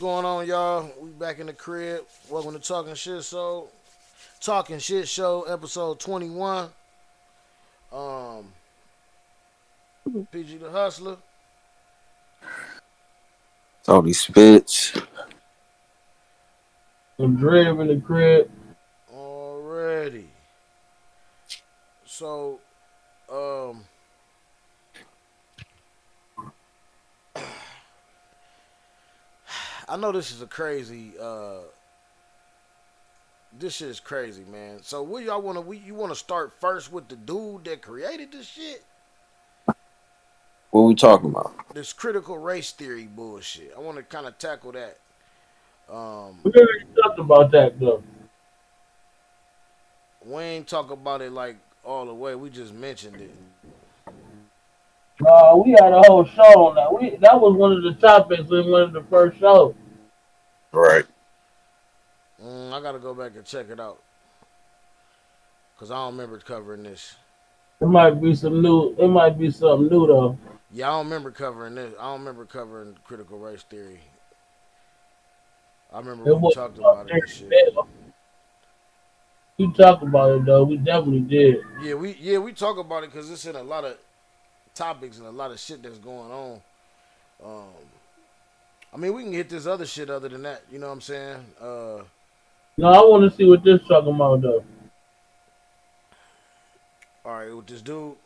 going on, y'all? We back in the crib. Welcome to Talking Shit Show, episode 21. Um, PG the Hustler. Tony Spitz. Some drib in the crib. Already. So, um, I know this is a crazy. This shit is crazy, man. So, what y'all want to? You want to start first with the dude that created this shit? What we talking about? This critical race theory bullshit. I want to kind of tackle that. Um, We already talked about that though. we ain't talk about it like all the way. We just mentioned it. We had a whole show on that. That was one of the topics in one of the first shows. Right. I gotta go back and check it out because I don't remember covering this. It might be some new. It might be something new though. Yeah, I don't remember covering this. I don't remember covering critical race theory. I remember It we was talked about about it and Derek shit. Bell. We talked about it though. We definitely did. Yeah, we talk about it because it's in a lot of topics and a lot of shit that's going on. Um, I mean, we can hit this other shit other than that. You know what I'm saying? No, I want to see what this talking about though. All right, with this dude.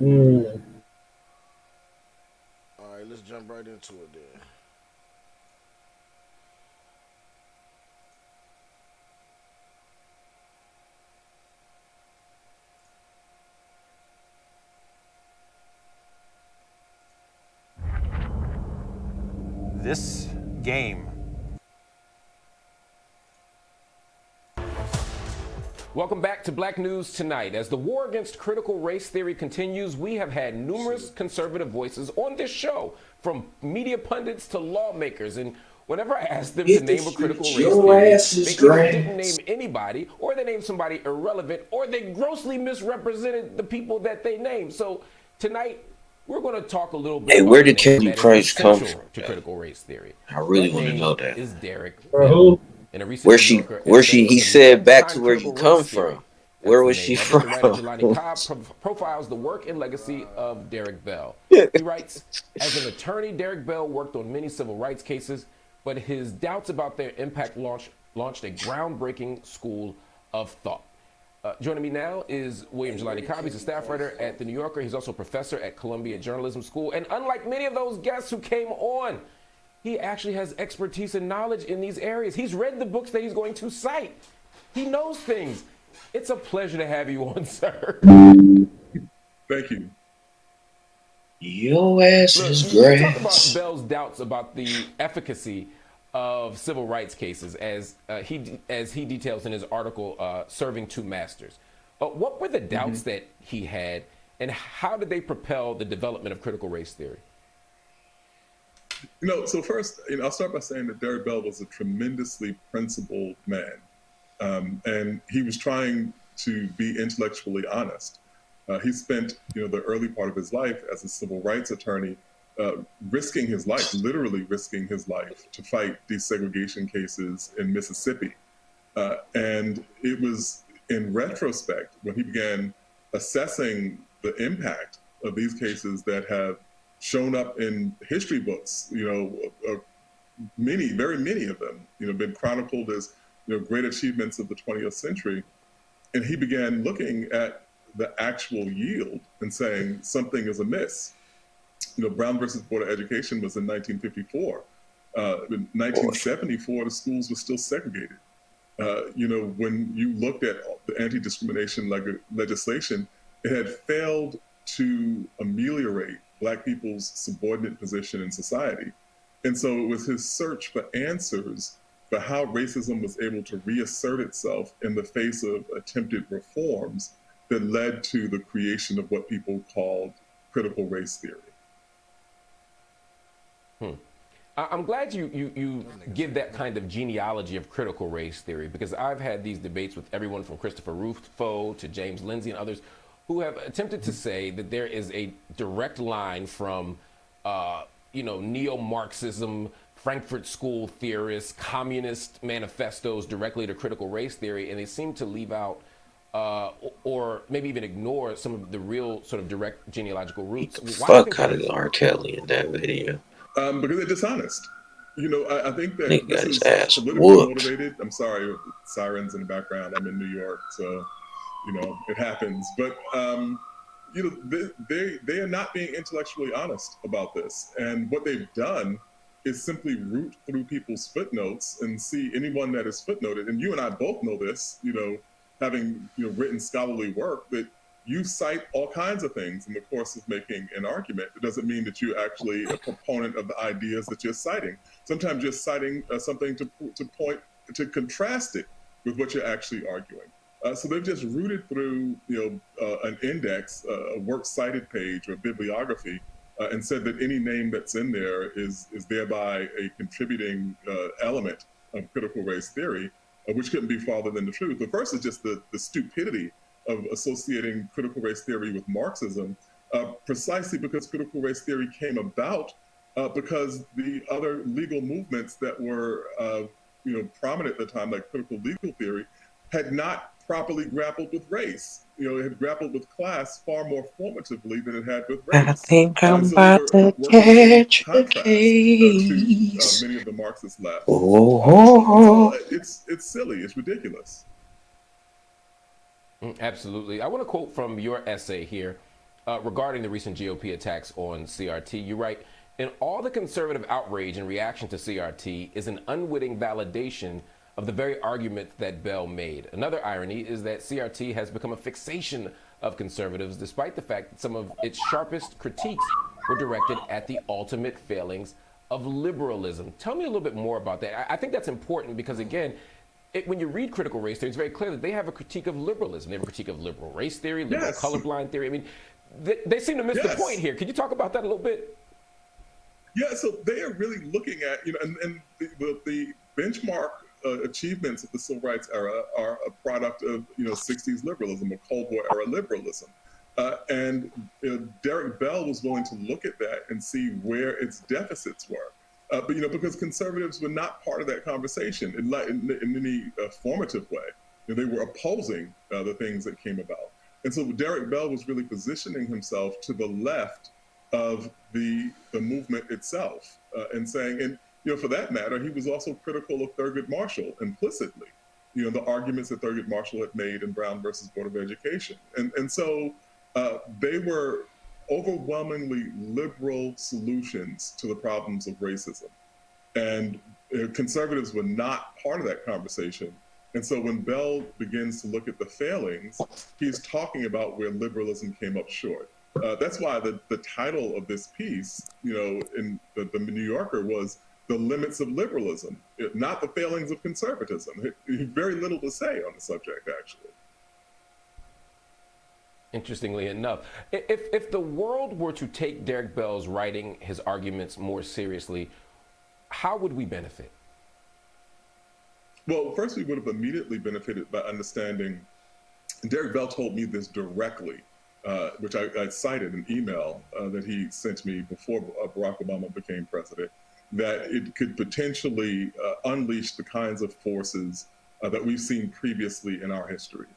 Mm. All right, let's jump right into it then. This game. Welcome back to Black News Tonight. As the war against critical race theory continues, we have had numerous conservative voices on this show, from media pundits to lawmakers. And whenever I asked them to name a critical race theory, they either didn't name anybody, or they named somebody irrelevant, or they grossly misrepresented the people that they named. So tonight, we're going to talk a little bit Hey, about where the did name Kelly that is Price come essential from? to Man? critical race theory. I really That want to name know that. is Derek For Bell. who? In a recent New Yorker essay on He the New said York back to Times where you critical come race from. theory. Where That's the was she name of it. The writer from? Jelani Cobb profiles the work and legacy of Derek Bell. He writes, as an attorney, Derek Bell worked on many civil rights cases, but his doubts about their impact launched a groundbreaking school of thought. Joining me now is William Jelani Cobb. He's a staff writer at The New Yorker. He's also a professor at Columbia Journalism School. And unlike many of those guests who came on, he actually has expertise and knowledge in these areas. He's read the books that he's going to cite. He knows things. It's a pleasure to have you on, sir. Thank you. Your ass Look, is you talk about grass. Bell's doubts about the efficacy of civil rights cases, as he details in his article, "Serving Two Masters." What were the doubts that he had, and how did they propel the development of critical race theory? So first, I'll start by saying that Derek Bell was a tremendously principled man, and he was trying to be intellectually honest. He spent, the early part of his life as a civil rights attorney, risking his life, literally risking his life, to fight desegregation cases in Mississippi. And it was in retrospect when he began assessing the impact of these cases that have shown up in history books, very many of them, been chronicled as, great achievements of the 20th century. And he began looking at the actual yield and saying something is amiss. Brown versus Board of Education was in 1954. In 1974, the schools were still segregated. When you looked at the anti-discrimination legislation, it had failed to ameliorate Black people's subordinate position in society. And so it was his search for answers for how racism was able to reassert itself in the face of attempted reforms that led to the creation of what people called critical race theory. I'm glad you give that kind of genealogy of critical race theory, because I've had these debates with everyone from Christopher Rufo to James Lindsay and others who have attempted to say that there is a direct line from neo-Marxism, Frankfurt School theorists, communist manifestos directly to critical race theory, and they seem to leave out or maybe even ignore some of the real sort of direct genealogical roots. Beat the Why do you fuck think out that of is? R. Kelly in that video. Because they're dishonest. I think that Nigga this got his is ass politically whooped. motivated. I'm sorry, sirens in the background. I'm in New York, so it happens. But they are not being intellectually honest about this, and what they've done is simply root through people's footnotes and see anyone that is footnoted. And you and I both know this. Having written scholarly work, that you cite all kinds of things in the course of making an argument. It doesn't mean that you're actually a proponent of the ideas that you're citing. Sometimes you're citing something to contrast it with what you're actually arguing. So they've just rooted through an index, a works cited page or bibliography, and said that any name that's in there is thereby a contributing element of critical race theory, which couldn't be farther than the truth. The first is just the stupidity of associating critical race theory with Marxism, precisely because critical race theory came about because the other legal movements that were prominent at the time, like critical legal theory, had not properly grappled with race. It had grappled with class far more formatively than it had with race. I think I'm So they about were to working in catch a contrast to case. many of the Marxist left. Oh, So it's silly. It's ridiculous. Absolutely. I want to quote from your essay here regarding the recent GOP attacks on CRT. You write, in all the conservative outrage and reaction to CRT is an unwitting validation of the very argument that Bell made. Another irony is that CRT has become a fixation of conservatives, despite the fact that some of its sharpest critiques were directed at the ultimate failings of liberalism. Tell me a little bit more about that. I think that's important because, again, when you read critical race theory, it's very clear that they have a critique of liberalism. They have a critique of liberal race theory, liberal colorblind theory. I mean, they seem to miss the point here. Could you talk about that a little bit? Yeah, so they are really looking at, and the benchmark achievements of the civil rights era are a product of, 60s liberalism or Cold War era liberalism. And Derek Bell was willing to look at that and see where its deficits were. But because conservatives were not part of that conversation in any formative way, they were opposing the things that came about. And so Derek Bell was really positioning himself to the left of the movement itself, and saying, and for that matter, he was also critical of Thurgood Marshall implicitly. The arguments that Thurgood Marshall had made in Brown versus Board of Education, and so they were overwhelmingly liberal solutions to the problems of racism. And conservatives were not part of that conversation. And so when Bell begins to look at the failings, he's talking about where liberalism came up short. That's why the title of this piece, in the New Yorker, was "The Limits of Liberalism," not the failings of conservatism. Very little to say on the subject, actually. Interestingly enough, if the world were to take Derek Bell's writing, his arguments more seriously, how would we benefit? Well, first, we would have immediately benefited by understanding, and Derek Bell told me this directly, which I cited an email that he sent me before Barack Obama became president, that it could potentially unleash the kinds of forces that we've seen previously in our history.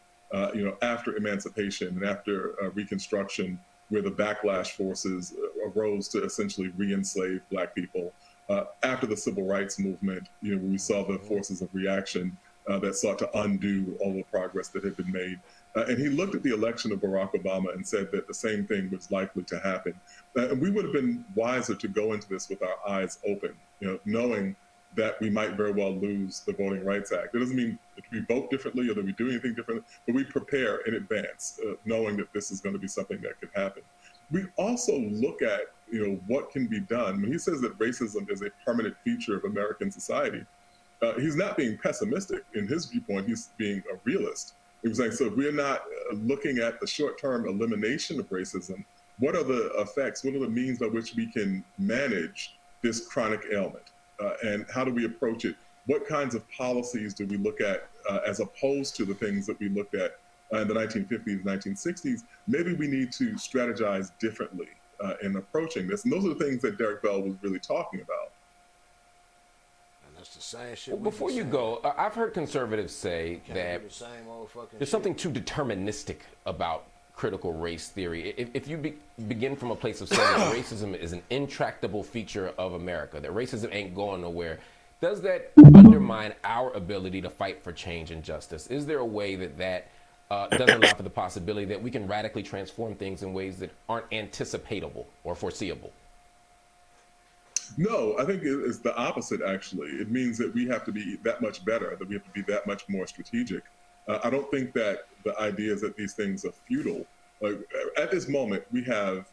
After emancipation and after Reconstruction, where the backlash forces arose to essentially re-enslave Black people. After the Civil Rights Movement, we saw the forces of reaction that sought to undo all the progress that had been made. And he looked at the election of Barack Obama and said that the same thing was likely to happen. And we would have been wiser to go into this with our eyes open, knowing that we might very well lose the Voting Rights Act. It doesn't mean that we vote differently or that we do anything different, but we prepare in advance, knowing that this is going to be something that could happen. We also look at, what can be done. When he says that racism is a permanent feature of American society, he's not being pessimistic. In his viewpoint, he's being a realist. He was saying, so if we're not looking at the short-term elimination of racism, what are the effects? What are the means by which we can manage this chronic ailment? And how do we approach it? What kinds of policies do we look at as opposed to the things that we looked at in the 1950s, 1960s? Maybe we need to strategize differently in approaching this. And those are the things that Derek Bell was really talking about. And that's the same shit. Well, before you go, I've heard conservatives say that there's something too deterministic about critical race theory. If you begin from a place of saying that racism is an intractable feature of America, that racism ain't going nowhere, does that undermine our ability to fight for change and justice? Is there a way that doesn't allow for the possibility that we can radically transform things in ways that aren't anticipatable or foreseeable? No, I think it's the opposite, actually. It means that we have to be that much better, that we have to be that much more strategic. I don't think that the idea is that these things are futile. At this moment, we have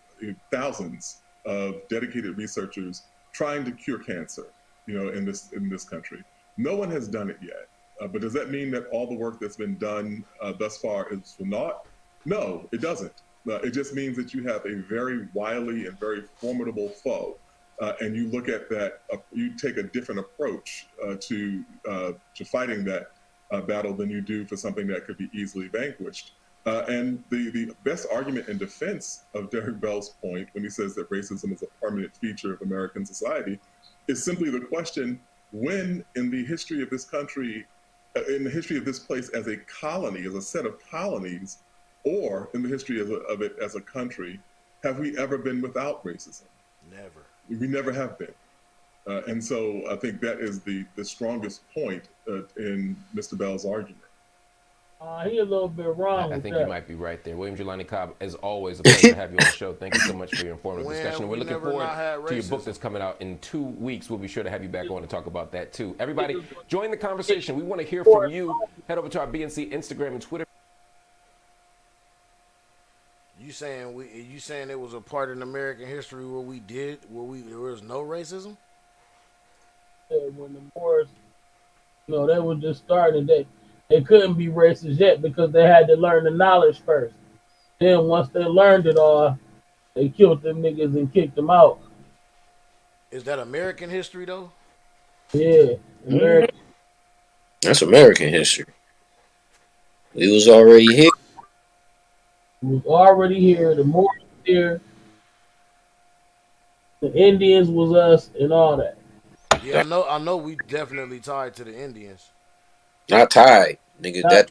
thousands of dedicated researchers trying to cure cancer, in this country. No one has done it yet. But does that mean that all the work that's been done thus far is for naught? No, it doesn't. It just means that you have a very wily and very formidable foe. And you look at that, you take a different approach to fighting that battle than you do for something that could be easily vanquished. And the best argument in defense of Derek Bell's point when he says that racism is a permanent feature of American society is simply the question, when in the history of this country, in the history of this place as a colony, as a set of colonies, or in the history of it as a country, have we ever been without racism? Never. We never have been. And so I think that is the strongest point in Mr. Bell's argument. He a little bit wrong. I think you might be right there. William Jelani Cobb, as always, a pleasure to have you on the show. Thank you so much for your informative discussion. We're looking forward to your book that's coming out in 2 weeks. We'll be sure to have you back on to talk about that too. Everybody, join the conversation. We want to hear from you. Head over to our BNC Instagram and Twitter. You saying it was a part in American history where there was no racism? When the Moors, they were just starting, they couldn't be racist yet because they had to learn the knowledge first. Then once they learned it all, they killed them niggas and kicked them out. Is that American history though? Yeah, American. That's American history. We was already here. We was already here. The Moors was here. The Indians was us and all that. Yeah, I know. We definitely tied to the Indians. Not tied, nigga.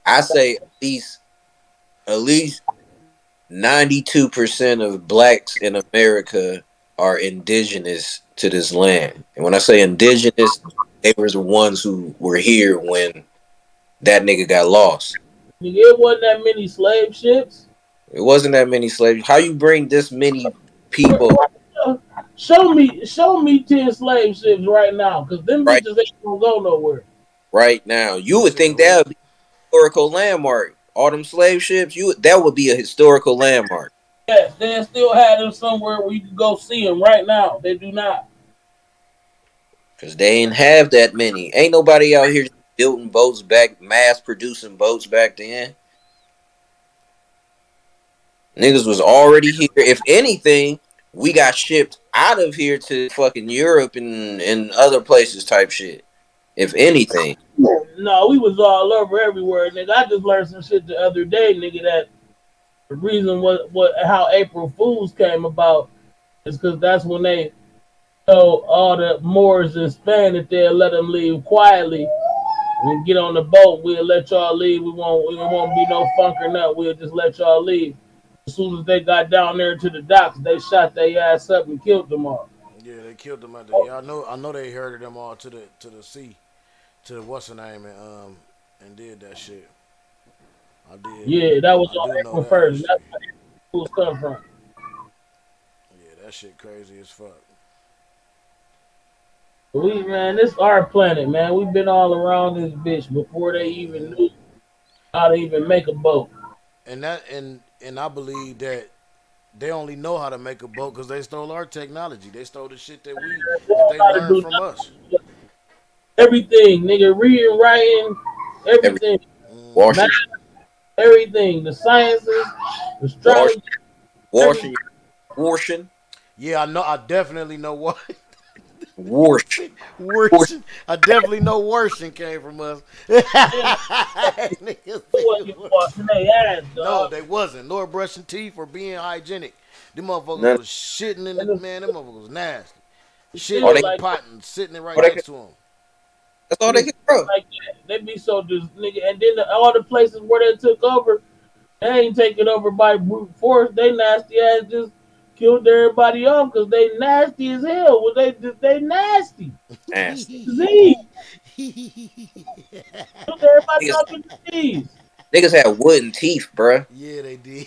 I say at least 92% of blacks in America are indigenous to this land. And when I say indigenous, they were the ones who were here when that nigga got lost. It wasn't that many slave ships. It wasn't that many slaves. How you bring this many people? Show me 10 slave ships right now, because them bitches ain't gonna go nowhere. Right now, you would think that would be a historical landmark. All them slave ships, that would be a historical landmark. Yes, they still have them somewhere where you can go see them right now. They do not. Because they ain't have that many. Ain't nobody out here building boats mass producing boats back then. Niggas was already here. If anything, we got shipped out of here to fucking Europe and other places type shit. If anything. No, we was all over everywhere, nigga. I just learned some shit the other day, nigga, that the reason how April Fools came about is because that's when they told all the Moors in Spain that they'll let them leave quietly and get on the boat. We'll let y'all leave. We won't be no funk or nothing. We'll just let y'all leave. As soon as they got down there to the docks, they shot their ass up and killed them all. Yeah, they killed them out there. Yeah, I know they herded them all to the sea, to what's the name, and did that shit. I did. Yeah, that was on April 1st. That's where April Fools come from. Yeah, that shit crazy as fuck. Man, this our planet, man. We've been all around this bitch before they even knew how to even make a boat. And I believe that they only know how to make a boat because they stole our technology. They stole the shit that they learned from us. Everything, nigga, reading, writing, everything. Washing. Everything. The sciences, astrology. Washing. Yeah, I know. I definitely know what. Washing. I definitely know washing came from us. No, they wasn't. Nor brushing teeth or being hygienic. Them motherfuckers None. was shitting in the man. Them motherfuckers was nasty. All Shitting they, in the like pot and sitting it right all they can, next to them. that's all they can grow. like that. They be so just nigga, and then all the places where they took over, they ain't taken over by brute force. They nasty ass just killed everybody off because they nasty as hell. Well, they nasty Nasty. disease. Killed everybody Niggas, off with disease. niggas had wooden teeth, bruh. Yeah, they did.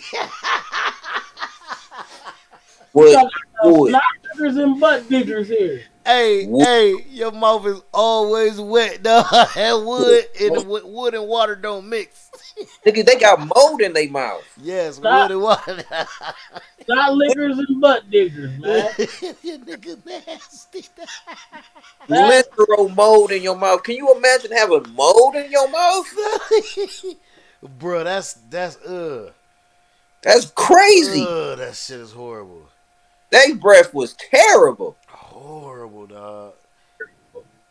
We Wood, talking about wood, snot diggers and butt diggers here. Hey, wood. hey, your mouth is always wet, dog. And wood and water don't mix. Nigga, they got mold in their mouth. Yes, wood Snot, and water. snot lickers and butt diggers, man. You nigga nasty. That Literal mold in your mouth. Can you imagine having mold in your mouth? Bro, that's That's crazy. that shit is horrible. Their breath was terrible. Horrible, dog.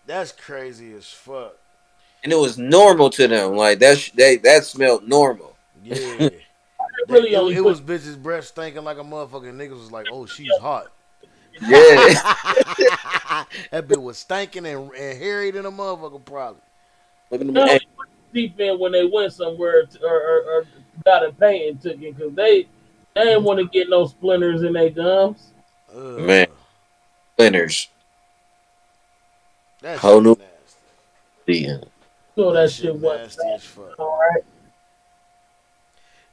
That's crazy as fuck. And it was normal to them. Like that smelled normal. Yeah. really only It put was bitches' breath stinking like a motherfucker. Niggas was like, oh, she's hot. Yeah. That bitch was stinking and hairy than a motherfucker, probably. Look at them. they Hey, only put deep in when they went somewhere or got a pain and took it because they ain't want to get no splinters in their gums. man, spinners. That Whole shit new nasty. season. So That that shit shit wasn't nasty as fuck. all right.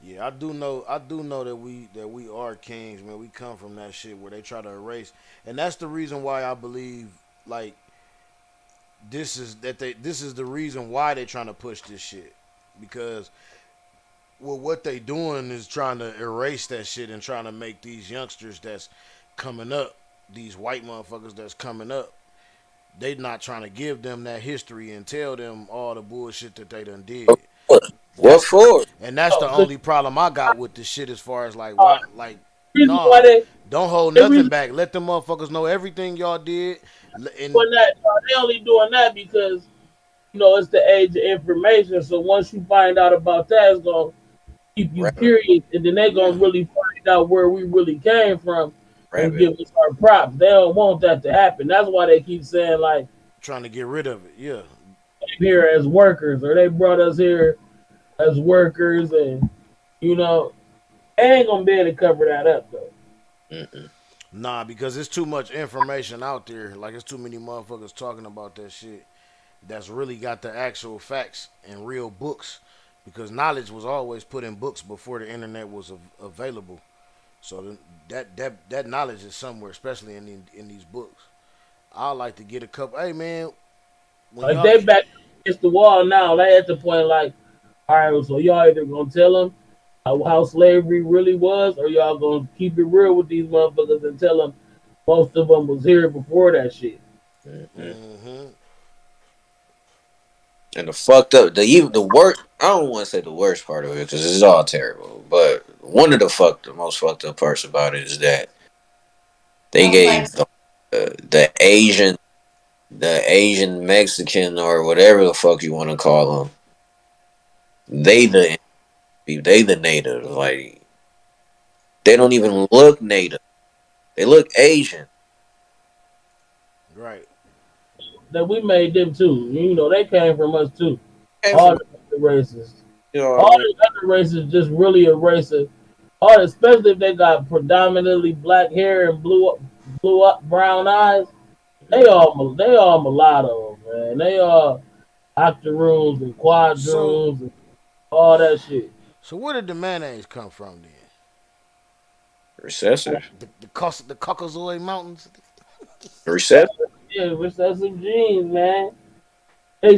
Yeah, I do know that we are kings, man. We come from that shit where they try to erase, and that's the reason why I believe like this is the reason why they're trying to push this shit, because well, what they doing is trying to erase that shit and trying to make these youngsters that's coming up, these white motherfuckers that's coming up, they not trying to give them that history and tell them all the bullshit that they done did. What That's for? and that's the Oh, so only problem I got with this shit as far as like uh, why like reason why nah, don't hold they nothing reason back. Let them motherfuckers know everything y'all did. And doing that they only doing that because it's the age of information. So once you find out about that, it's gonna keep you Rabbit, curious, and then they're gonna yeah, really find out where we really came from and rabbit. give us our props. They don't want that to happen. That's why they keep saying like trying to get rid of it. Yeah. here as workers, or they brought us here as workers, and they ain't gonna be able to cover that up though. Mm-mm. Nah, because it's too much information out there. Like it's too many motherfuckers talking about that shit that's really got the actual facts and real books. Because knowledge was always put in books before the internet was available. So that knowledge is somewhere, especially in these books. I like to get a couple. Hey man, when Like y'all they back against the wall now. They at the point like, all right, so y'all either gonna tell them how slavery really was, or y'all gonna keep it real with these motherfuckers and tell them most of them was here before that shit. Mm-mm. hmm And the fucked up, the worst. I don't want to say the worst part of it because it's all terrible. But one of the most fucked up parts about it is that they gave the Asian Mexican or whatever the fuck you want to call them. They the native. Like they don't even look native. They look Asian. right. That we made them too. They came from us too. Came All from, the other races, you know what all I mean? the other races just really a racist. All especially if they got predominantly black hair and blue up brown eyes. They all mulattoes, man. They all octoroons and So quadroons and all that shit. so where did the mayonnaise come from then? Recessive. The Caucasoid Mountains. Recessive. Yeah, recessive genes, man. They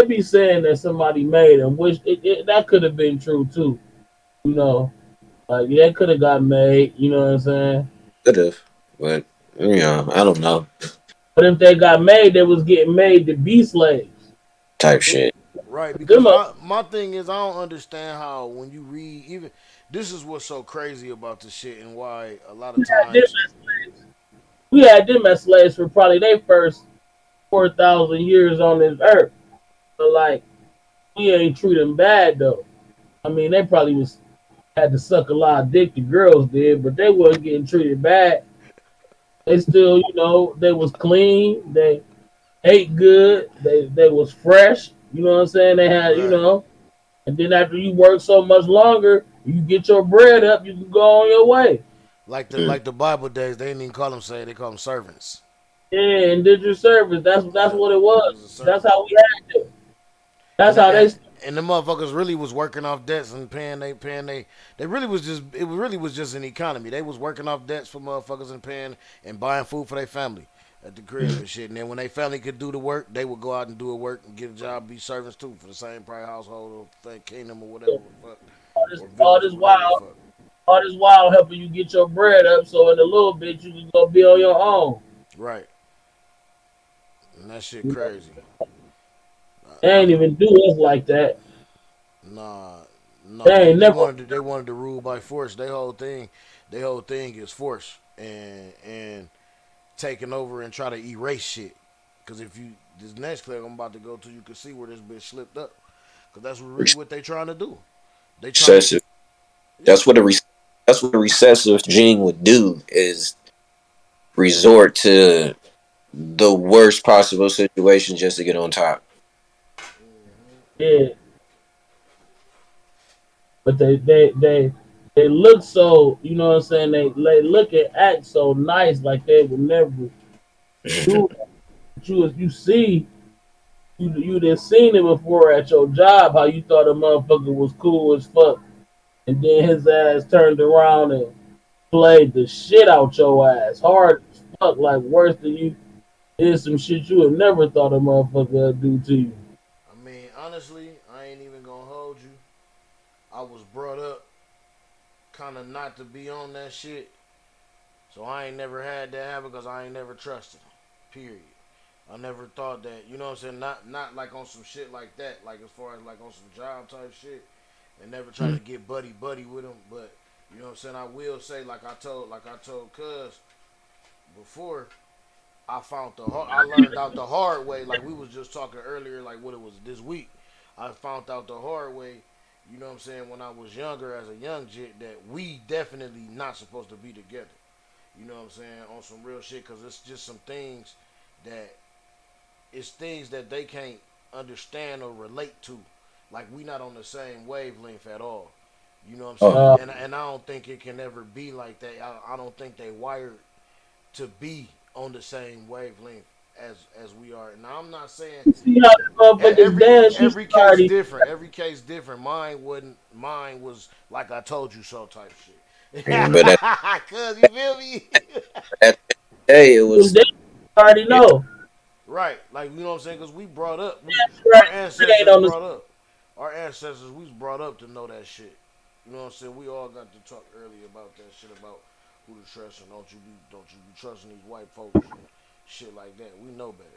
be saying that somebody made them, which that could have been true too. You know, like that could have got made. You know what I'm saying? Could have, but I don't know. But if they got made, they was getting made to be slaves. Type shit. Right, because Them my thing is I don't understand how when you read even this is what's so crazy about this shit and why a lot of we had them times as slaves. We had them as slaves for probably their first 4,000 years on this earth. But like we ain't treat them bad though. I mean, they probably was had to suck a lot of dick. The girls did, but they wasn't getting treated bad. They still, they was clean. They ate good. They was fresh. You know what I'm saying? They had, Right. and then after you work so much longer, you get your bread up, you can go on your way. Like the Mm. like the Bible days, they didn't even call them saved. They call them servants. Yeah, and did your service. That's Yeah, what it they was. was a That's servant. how we had it. That's And how they. and the motherfuckers really was working off debts and they really was just it really was just an economy. They was working off debts for motherfuckers and paying and buying food for their family at the crib and shit. And then when they family could do the work, they would go out and do the work and get a job, be servants too for the same probably household or kingdom or whatever the fuck or All village or this whatever the while, fuck. all this while helping you get your bread up, so in a little bit you can go be on your own. Right. And that shit You know, crazy. they I, ain't even do us like that. nah, They no, ain't never. they wanted to rule by force. Their whole thing is force and taking over and try to erase shit. Cause if you this next clip I'm about to go to, you can see where this bitch slipped up. Cause that's really what they trying to do. They trying to Recessive. yeah. That's what that's what a recessive gene would do is resort to the worst possible situation just to get on top. Yeah, but they look so. You know what I'm saying? They look and act so nice, like they would never do that. But you see. You done seen it before at your job, how you thought a motherfucker was cool as fuck, and then his ass turned around and played the shit out your ass, hard as fuck, like worse than you did some shit you would never thought a motherfucker would do to you. I mean, honestly, I ain't even gonna hold you. I was brought up kind of not to be on that shit, so I ain't never had that happen because I ain't never trusted them. Period. I never thought that, you know what I'm saying? Not like on some shit like that, like as far as like on some job type shit, and never try to get buddy with them. But you know what I'm saying? I will say, like I told Cuz before, I learned out the hard way. Like we was just talking earlier, like what it was this week. I found out the hard way. You know what I'm saying? When I was younger, as a young jit, that we definitely not supposed to be together. You know what I'm saying? On some real shit, because it's just some things that it's things that they can't understand or relate to. Like we not on the same wavelength at all. You know what I'm Oh, saying? Uh, And I don't think it can ever be like that. I don't think they wired to be on the same wavelength as we are. Now I'm not saying you see how the motherfuckers dance, you should every case already. different. Every case different. Mine was like I told you so type shit. but Cuz you feel me? at the day, it Them was dance, you already it. know. Right. Like you know what I'm saying? Cuz we brought up our It ain't ancestors on the. brought up. Our ancestors we was brought up to know that shit. You know what I'm saying? We all got to talk earlier about that shit about who to trust and don't you be trusting these white folks and shit like that. We know better.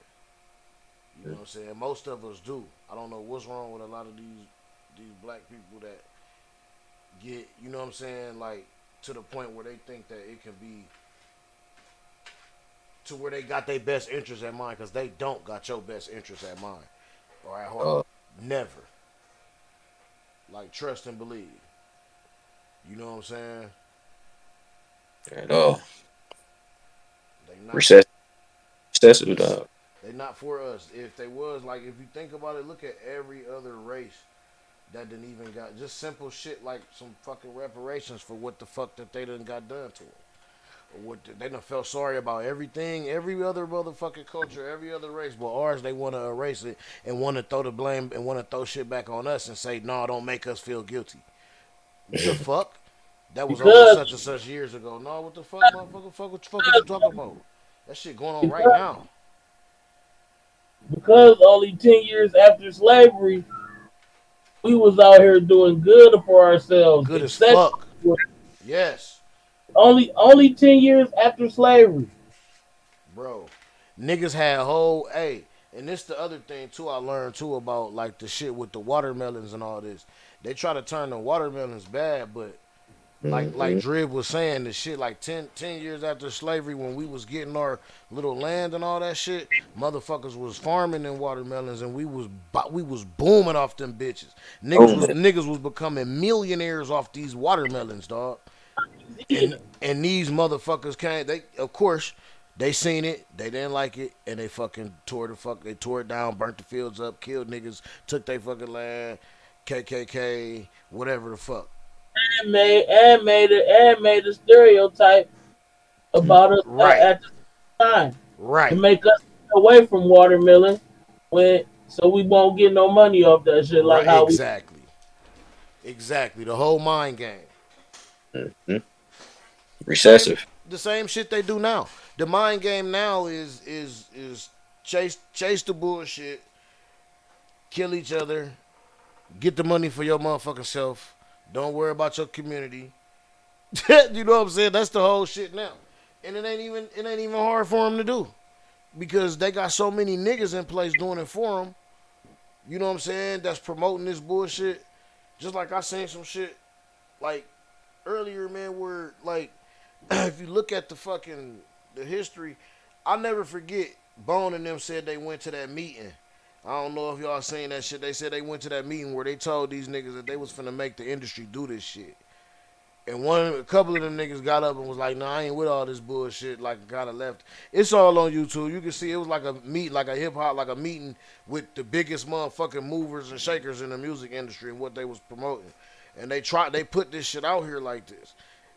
You know what I'm saying? Most of us do. I don't know what's wrong with a lot of these black people that get, you know what I'm saying, like to the point where they think that it can be to where they got their best interest at mind because they don't got your best interest at mind or at heart. Oh, Never. Like trust and believe. You know what I'm saying? at all. They not Recessive, recessive dog. they not for us. If they was like if you think about it, look at every other race that didn't even got just simple shit like some fucking reparations for what the fuck that they done got done to them. Or what they done felt sorry about everything, every other motherfucking culture, every other race, but ours they want to erase it and want to throw the blame and want to throw shit back on us and say, no, don't make us feel guilty. What the fuck? That was over because such and such years ago. No, what the fuck, motherfucker? Fuck, what you talking about? That shit going on right because now. because only 10 years after slavery, we was out here doing good for ourselves, Good as etc. fuck. Yes, Only 10 years after slavery. bro. Niggas had whole and this the other thing too I learned too about like the shit with the watermelons and all this. They try to turn the watermelons bad, but Like Drib was saying, the shit like 10 years after slavery, when we was getting our little land and all that shit, motherfuckers was farming them watermelons, and we was booming off them bitches. Oh Niggas was becoming millionaires off these watermelons, dog. And these motherfuckers came. They, of course, they seen it. They didn't like it, and they fucking They tore it down, burnt the fields up, killed niggas, took their fucking land, KKK, whatever the fuck. and made a stereotype about us Right, at the time to right, make us stay away from watermelon when so we won't get no money off that shit like right. how we Exactly, exactly. The whole mind game. mm-hmm. Same, Recessive. the same shit they do now. The mind game now is chase the bullshit, kill each other, get the money for your motherfucking self. Don't worry about your community. You know what I'm saying? That's the whole shit now. And it ain't even hard for them to do because they got so many niggas in place doing it for them. You know what I'm saying? That's promoting this bullshit. Just like I seen some shit like earlier, man, where like if you look at the history, I'll never forget Bone and them said they went to that meeting. I don't know if y'all seen that shit. They said they went to that meeting where they told these niggas that they was finna make the industry do this shit. And a couple of them niggas got up and was like, "Nah, I ain't with all this bullshit." Like, kind of left. It's all on YouTube. You can see it was like a meet, like a hip hop, like a meeting with the biggest motherfucking movers and shakers in the music industry and what they was promoting. And they put this shit out here like this,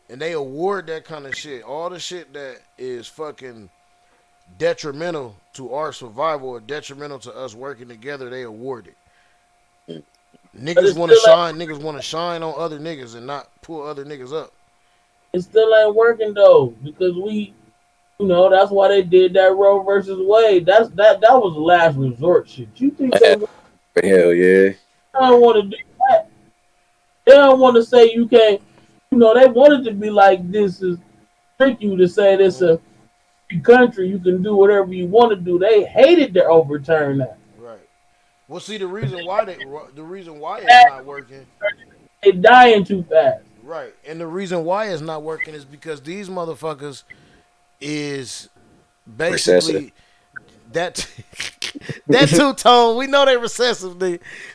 and they award that kind of shit. All the shit that is fucking detrimental to our survival or detrimental to us working together, they award it. but Niggas want to shine. Niggas want to shine on other niggas and not pull other niggas up. it still ain't working though because we that's why they did that Roe versus Wade. That was last resort shit. You think they Hell yeah. don't want to do that? They don't want to say you can't. They wanted to be like this is trick you to say this a free country. You can do whatever you want to do. They hated to overturn that. Right. Well, see, the reason why it's not working, They dying too fast. right, and the reason why it's not working is because these motherfuckers is Recessive. basically that that two tone. We know they recessive,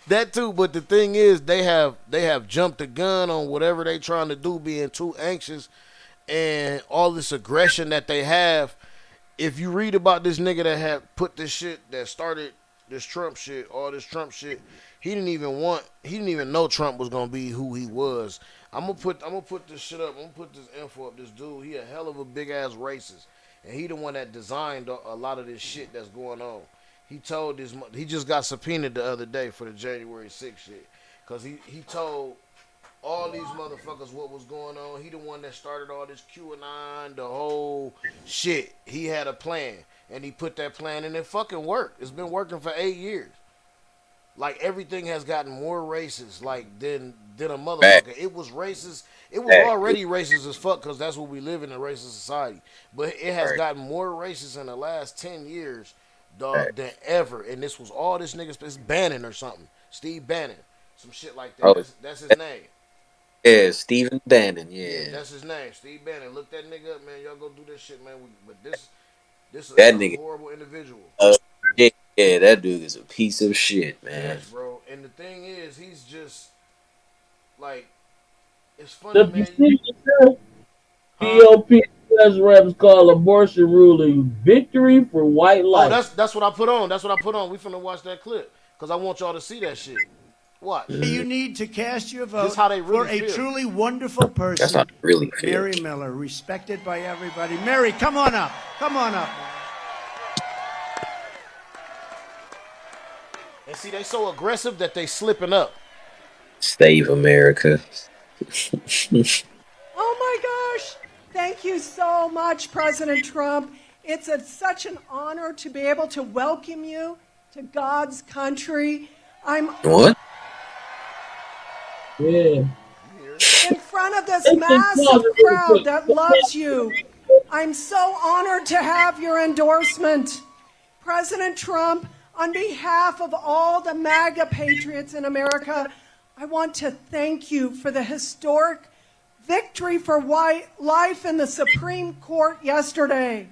that too. But the thing is, they have jumped the gun on whatever they trying to do, being too anxious and all this aggression that they have. If you read about this nigga that had put this shit that started this Trump shit, all this Trump shit, he didn't even know Trump was gonna be who he was. I'm gonna put this shit up. I'm gonna put this info up. This dude, he a hell of a big ass racist, and he the one that designed a lot of this shit that's going on. He just got subpoenaed the other day for the January 6th shit, cause he told all these motherfuckers what was going on. He the one that started all this QAnon, the whole shit. He had a plan, and he put that plan, and it fucking worked. It's been working for 8 years. Like everything has gotten more racist, like than a Back. motherfucker. It was racist. It was Back. already racist as fuck because that's what we live in a racist society. But it has Right. gotten more racist in the last 10 years, Back. dog, than ever. And this was all this nigga. It's Bannon or something. Steve Bannon, some shit like that. Oh, That's his name. yeah, Stephen Bannon. Yeah, Yeah, that's his name, Steve Bannon. Look that nigga up, man. Y'all go do this shit, man. But this is that a nigga. horrible individual. Yeah, yeah, that dude is a piece of shit, man. Yes, bro. And the thing is, he's just like, it's funny, The you man. see what Huh? GOP US reps call abortion ruling victory for white Oh, life. that's what I put on. That's what I put on. We finna watch that clip because I want y'all to see that shit. Watch. You need to cast your vote This how they for really a feel. truly wonderful That's person, not really fair. Mary Miller, respected by everybody. Mary, come on up. Come on up. And see, they so aggressive that they slipping up. Save America. Oh my gosh. Thank you so much, President Trump. It's such an honor to be able to welcome you to God's country. I'm What? Yeah. in front of this They can massive pause it really crowd quick. that loves you. I'm so honored to have your endorsement. President Trump, on behalf of all the MAGA patriots in America, I want to thank you for the historic victory for life in the Supreme Court yesterday.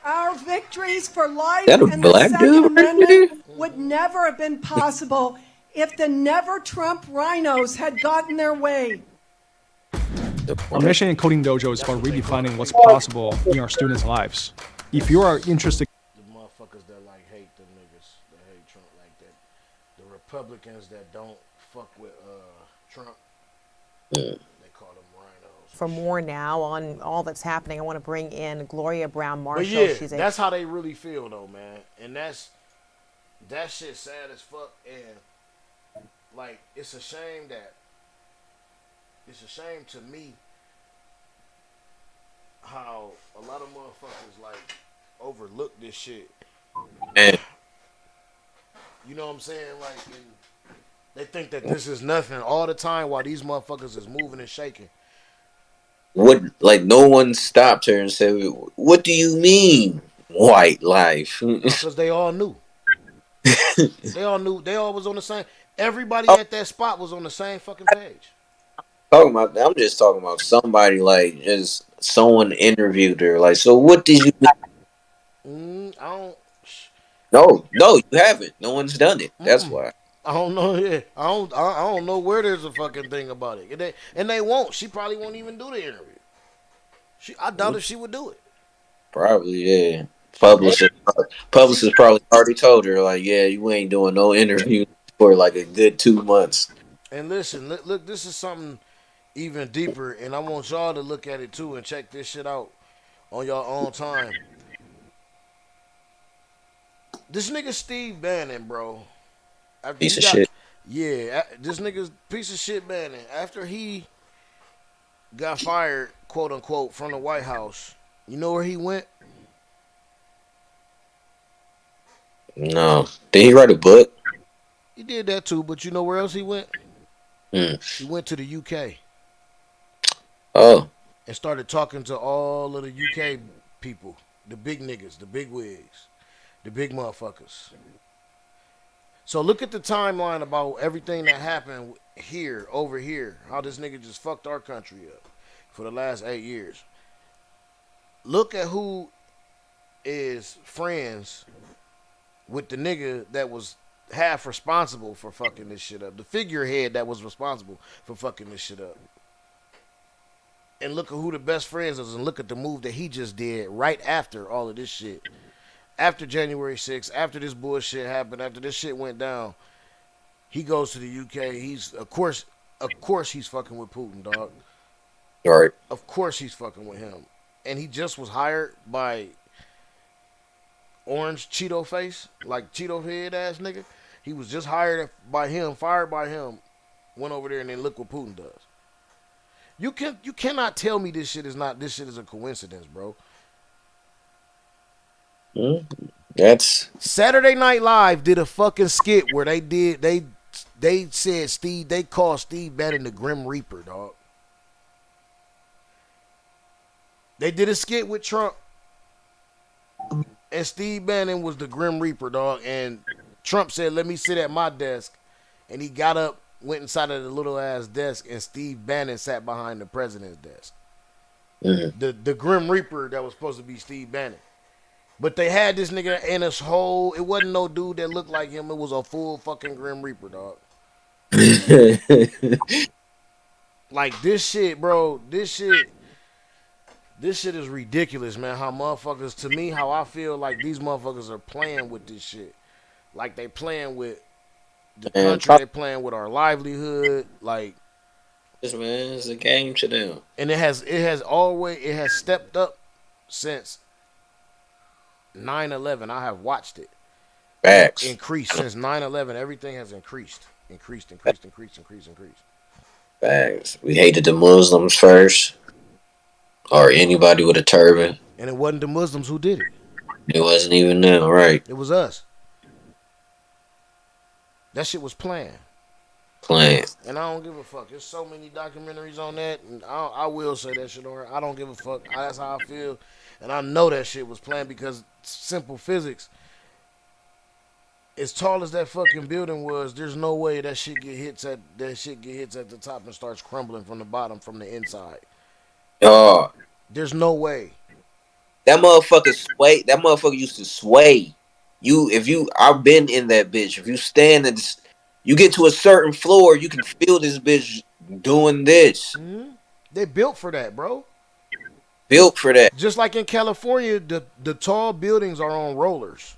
Our victories for life That a and the black Second dude right there? Amendment would never have been possible if the Never Trump rhinos had gotten their way. Our mission in Coding Dojo is about redefining what's possible in our students' lives. If you are interested, The motherfuckers that like hate them niggas that hate Trump like that, the Republicans that don't fuck with Trump, they call them rhinos. For more now on all that's happening, I want to bring in Gloria Brown Marshall. But yeah, She's that's how they really feel though, man. And that shit sad as fuck. And like, it's a shame to me how a lot of motherfuckers like overlook this shit. And You know what I'm saying? Like, and they think that this is nothing all the time while these motherfuckers is moving and shaking. what? Like no one stopped her and said, "What do you mean, white life?" Because they all knew. They all knew. They all was on the same. Everybody Oh, at that spot was on the same fucking page. I'm just talking about somebody like just someone interviewed her. Like, so what did you I don't. No, you haven't. No one's done it. That's why. I don't know. Yeah, I don't know where there's a fucking thing about it. And they won't. She probably won't even do the interview. I doubt if she would do it. Probably, yeah. Publicist probably already told her, like, yeah, you ain't doing no interview for like a good 2 months. And listen, look, this is something even deeper, and I want y'all to look at it too and check this shit out on your own time. This nigga Steve Bannon, bro. After Piece of shit. Yeah, this nigga's piece of shit Bannon. After he got fired, quote unquote, from the White House, you know where he went? No. Did he write a book? He did that too, but you know where else he went? Hmm. He went to the UK Oh. and started talking to all of the UK people, the big niggas, the big wigs, the big motherfuckers. So look at the timeline about everything that happened here, over here, how this nigga just fucked our country up for the last 8 years. Look at who is friends with the nigga that was half responsible for fucking this shit up. The figurehead that was responsible for fucking this shit up. And look at who the best friends is and look at the move that he just did right after all of this shit. After January 6th, after this bullshit happened, after this shit went down, he goes to the UK. He's of course he's fucking with Putin, dog. All right. Of course he's fucking with him. And he just was hired by Orange Cheeto Face, like Cheeto head ass nigga. He was just hired by him, fired by him, went over there and then look what Putin does. You cannot tell me this shit is a coincidence, bro. That's Saturday Night Live did a fucking skit where they said they called Steve Bannon the Grim Reaper, dog. They did a skit with Trump, and Steve Bannon was the Grim Reaper, dog. And Trump said, "Let me sit at my desk," and he got up, went inside of the little ass desk, and Steve Bannon sat behind the president's desk. The Grim Reaper that was supposed to be Steve Bannon. But they had this nigga in his whole. It wasn't no dude that looked like him. It was a full fucking Grim Reaper, dog. Like this shit, bro. This shit is ridiculous, man. How motherfuckers, to me, how I feel like these motherfuckers are playing with this shit. Like they playing with the country. They playing with our livelihood. Like this, man. It's a game to them. And it has stepped up since 9/11. I have watched it. Facts. Increased since 9/11. Everything has increased. Increased. Facts. We hated the Muslims first. Or anybody with a turban. And it wasn't the Muslims who did it. It wasn't even them, right? It was us. That shit was planned. And I don't give a fuck. There's so many documentaries on that. And I will say that shit on. I don't give a fuck. That's how I feel. And I know that shit was planned because simple physics. as tall as that fucking building was, there's no way that shit get hits at the top and starts crumbling from the bottom from the inside. Oh, There's no way. that motherfucker sway. That motherfucker used to sway. I've been in that bitch. If you stand and you get to a certain floor, you can feel this bitch doing this. Mm-hmm. They built for that, bro. Built for that. Just like in California, the tall buildings are on rollers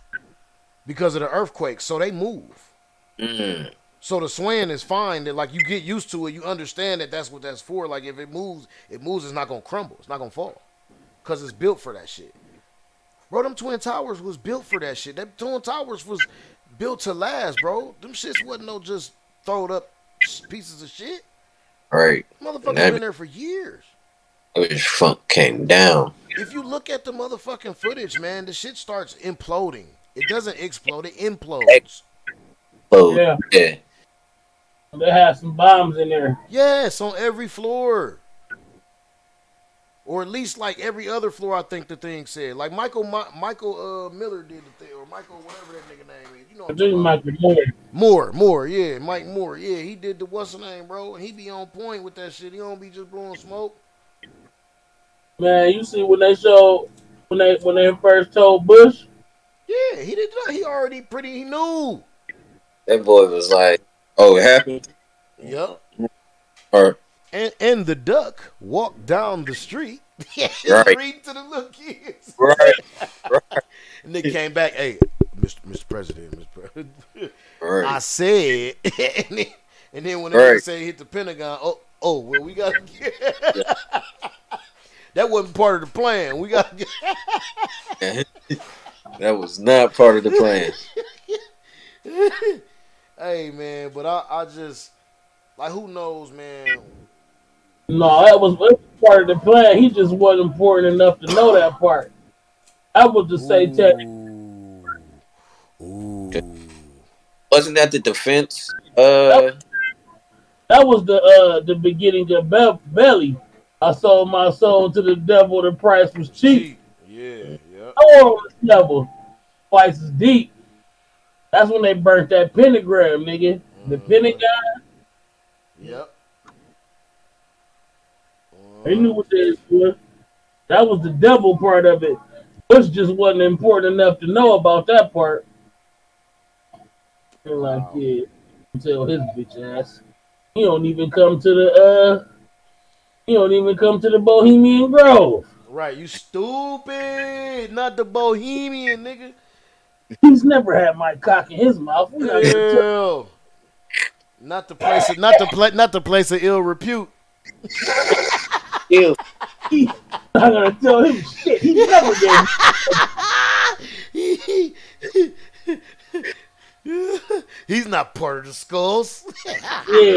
because of the earthquakes, so they move. Mm. So the swaying is fine. That like you get used to it, you understand that that's what that's for. Like if it moves. It's not gonna crumble. It's not gonna fall because it's built for that shit. Bro, them Twin Towers was built for that shit. Them Twin Towers was built to last, bro. Them shits wasn't no just throwed up pieces of shit. Right. Motherfuckers been there for years. Which funk came down. If you look at the motherfucking footage, man, the shit starts imploding. It doesn't explode, it implodes. Yeah. Yeah. They have some bombs in there. Yes, on every floor. Or at least like every other floor, I think the thing said. Like Michael Miller did the thing, or Michael whatever that nigga name is. You know what I think Michael Moore, yeah, Mike Moore, yeah, he did the what's the name, bro, and he be on point with that shit. He don't be just blowing smoke. Man, you see when they first told Bush. Yeah, he did. He knew. That boy was like, "Oh, it happened." Yep. Or and the duck walked down the street. Right. Reading to the little kids. Right. And they came back, hey, Mr. President, Right. I said, and then when they Right. say hit the Pentagon, well, we got to get. That wasn't part of the plan. We got to get. That was not part of the plan. Hey, man, but I just, like, who knows, man? No, that was part of the plan. He just wasn't important enough to know that part. I would just say, Wasn't that the defense? That was the beginning of Belly. I sold my soul to the devil. The price was cheap. Yeah. I on this level. Twice as deep. That's when they burnt that pentagram, nigga. The Pentagon. Yep. They knew what they were. That was the devil part of it. Bush just wasn't important enough to know about that part. They're like, yeah, tell his bitch ass. He don't even come to the Bohemian Grove. Right, you stupid. Not the Bohemian, nigga. He's never had my cock in his mouth. Ew. Not the place of ill repute. Ew. I'm gonna tell him shit. He never did. He's not part of the Skulls. Yeah.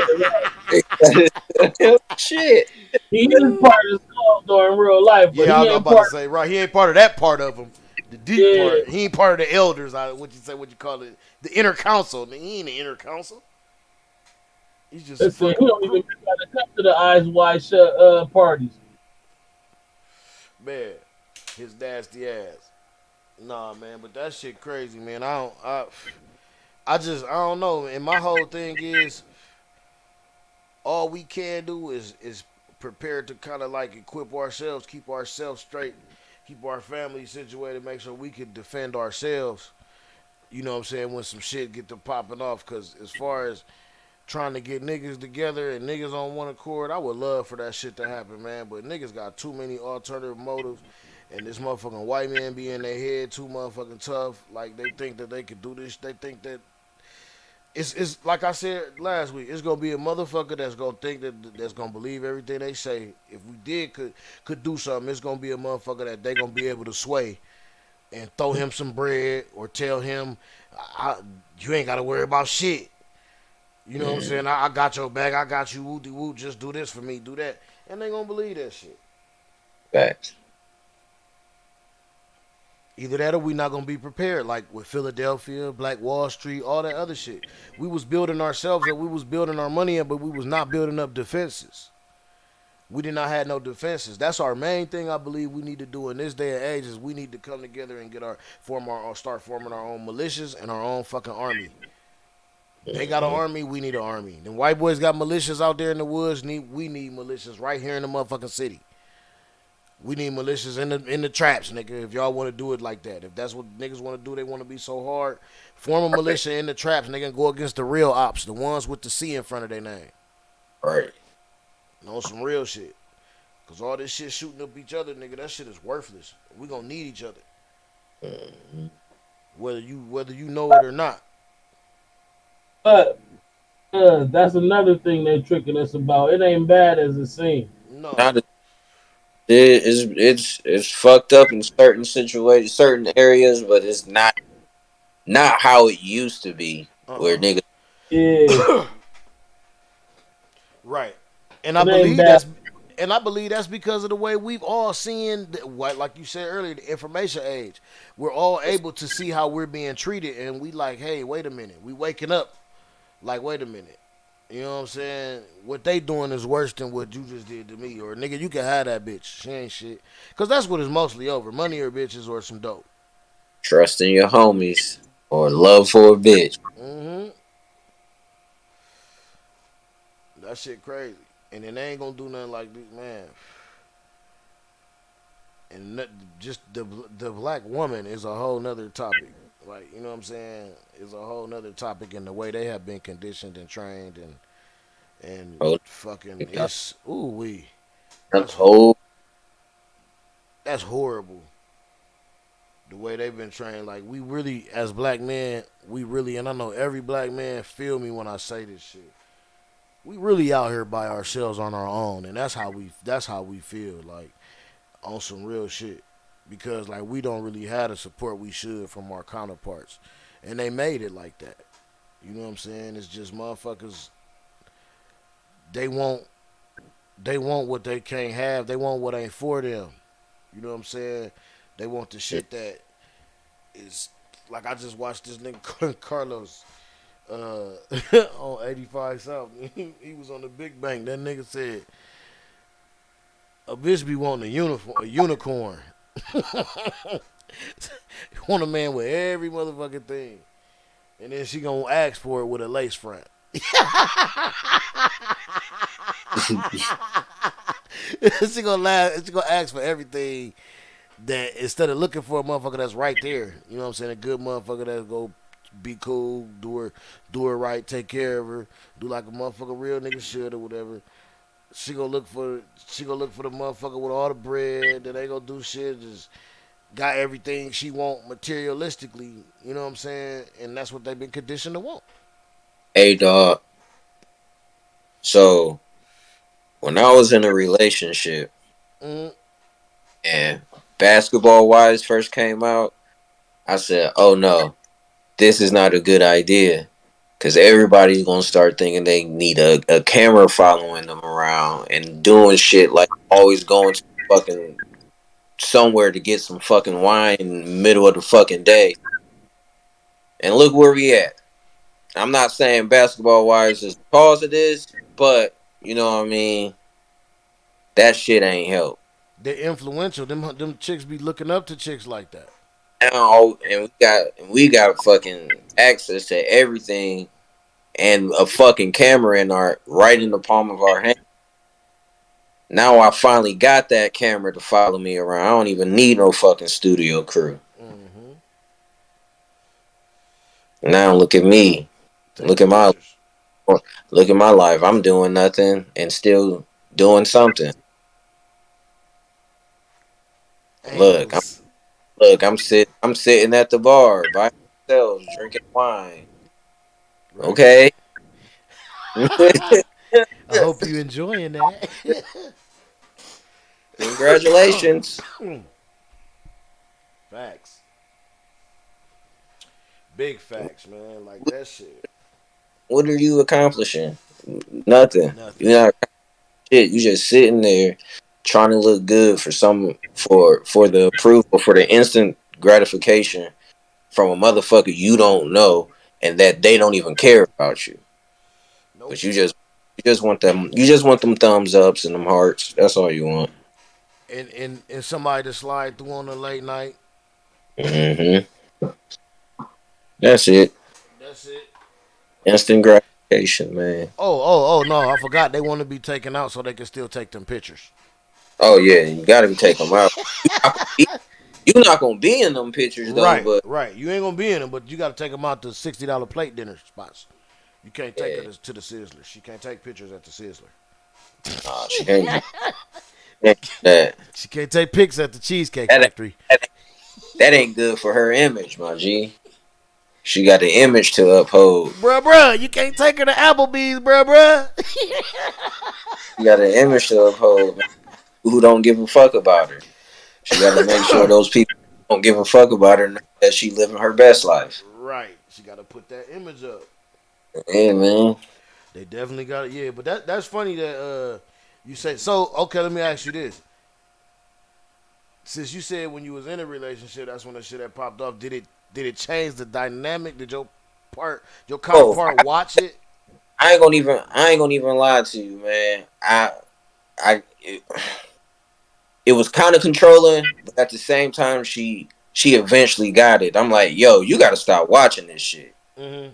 Shit. He is part of the Skulls though in real life. But yeah, I'm about to say, right. He ain't part of that part of him. The deep part. He ain't part of the elders. What you call it? The inner council. He ain't the inner council. He's just. Listen, he don't even try to come to the eyes wide shut parties. Man, his nasty ass. Nah, man, but that shit crazy, man. I don't know. And my whole thing is, all we can do is prepare to kind of like equip ourselves, keep ourselves straight, keep our family situated, make sure we can defend ourselves. You know what I'm saying? When some shit get to popping off, because as far as trying to get niggas together and niggas on one accord, I would love for that shit to happen, man. But niggas got too many alternative motives, and this motherfucking white man be in their head too motherfucking tough. Like they think that they could do this. They think that it's like I said last week. It's gonna be a motherfucker that's gonna think that's gonna believe everything they say. If we could do something, it's gonna be a motherfucker that they gonna be able to sway and throw him some bread or tell him, you ain't gotta worry about shit. You know what I'm saying? I got your back. I got you. Woo-de-woo. Just do this for me. Do that. And they gonna believe that shit. Facts. Either that or we not gonna be prepared. Like with Philadelphia, Black Wall Street, all that other shit. We was building ourselves up. We was building our money up, but we was not building up defenses. We did not have no defenses. That's our main thing. I believe we need to do in this day and age is we need to come together and start forming our own militias and our own fucking army. They got an army, we need an army. Then white boys got militias out there in the woods. We need militias right here in the motherfucking city. We need militias in the traps, nigga. If y'all want to do it like that, if that's what niggas want to do, they want to be so hard. Form a militia in the traps, nigga, and go against the real ops, the ones with the C in front of their name. Right. Know some real shit. Cause all this shit shooting up each other, nigga, that shit is worthless. We gonna need each other, whether you know it or not. But that's another thing they're tricking us about. It ain't bad as it seems. No. Not it's fucked up in certain situations, certain areas, but it's not how it used to be. Where niggas, Yeah, Right. And it ain't bad. I believe that's because of the way we've all seen, like you said earlier, the information age. We're all able to see how we're being treated, and we like, hey, wait a minute. We waking up, like, wait a minute. You know what I'm saying? What they doing is worse than what you just did to me. Or, nigga, you can have that bitch. She ain't shit. Because that's what it's mostly over. Money or bitches or some dope. trusting your homies or love for a bitch. Mm-hmm. That shit crazy. And then they ain't gonna do nothing like this, man. And just the black woman is a whole nother topic. Like, you know what I'm saying? It's a whole nother topic in the way they have been conditioned and trained and Oh, fucking it's ooh wee. that's whole. That's horrible. The way they've been trained. Like, we really, as black men, we really, and I know every black man feel me when I say this shit. We really out here by ourselves on our own, and that's how we feel, like, on some real shit. Because, like, we don't really have the support we should from our counterparts. And they made it like that. You know what I'm saying? It's just motherfuckers, they want what they can't have. They want what ain't for them. You know what I'm saying? They want the shit that is, like, I just watched this nigga Carlos on 85 something. He was on the Big Bang. That nigga said a bitch be wanting a unicorn. Want a man with every motherfucking thing, and then she gonna ask for it with a lace front. She gonna ask for everything. That instead of looking for a motherfucker that's right there, you know what I'm saying, a good motherfucker that's go be cool, do her right, take care of her, do like a motherfucker real nigga should or whatever. She gonna look for the motherfucker with all the bread that ain't gonna do shit, just got everything she want materialistically, you know what I'm saying? And that's what they've been conditioned to want. Hey, dog. So when I was in a relationship Mm-hmm. and Basketball Wives first came out, I said, "Oh no, this is not a good idea." Because everybody's gonna start thinking they need a camera following them around and doing shit like always going to fucking somewhere to get some fucking wine in the middle of the fucking day. And look where we at. I'm not saying Basketball Wives is the cause of this, but you know what I mean. That shit ain't help. They're influential. Them chicks be looking up to chicks like that. Now and we got fucking access to everything and a fucking camera in our right in the palm of our hand. Now I finally got that camera to follow me around. I don't even need no fucking studio crew. Mm-hmm. Now look at me. Look Taking at my pictures. look at my life. I'm doing nothing and still doing something. Look, I'm Angles. I'm sitting at the bar by myself drinking wine. Right. Okay. I hope you enjoying that. Congratulations. Facts. Big facts, man. Like that shit. What are you accomplishing? Nothing. Nothing. You're not shit. You just sitting there trying to look good for the approval, for the instant gratification from a motherfucker you don't know and that they don't even care about you. Nope. But you just You just want them. You just want them thumbs ups and them hearts. That's all you want. And somebody to slide through on a late night. Hmm. That's it. That's it. Instant gratification, man. Oh no! I forgot they want to be taken out so they can still take them pictures. Oh yeah, you gotta be take them out. You not gonna be in them pictures though, Right, but right. You ain't gonna be in them, but you got to take them out to $60 plate dinner spots. You can't take her yeah, to the Sizzler. She can't take pictures at the Sizzler. nah, she can't do that. She can't take pics at the Cheesecake That ain't, Factory. that ain't good for her image, my G. She got the image to uphold. Bruh, you can't take her to Applebee's, bruh. She got an image to uphold, man. Who don't give a fuck about her. She got to make sure those people who don't give a fuck about her know that she living her best life. Right. She got to put that image up. Yeah, man. They definitely got it. Yeah, but that's funny that you say. So, okay, let me ask you this. Since you said when you was in a relationship, that's when the shit that popped off. Did it change the dynamic? Did your Oh, counterpart watch it? I ain't gonna even lie to you, man. I it was kind of controlling, but at the same time, she eventually got it. I'm like, yo, you got to stop watching this shit. Mm-hmm.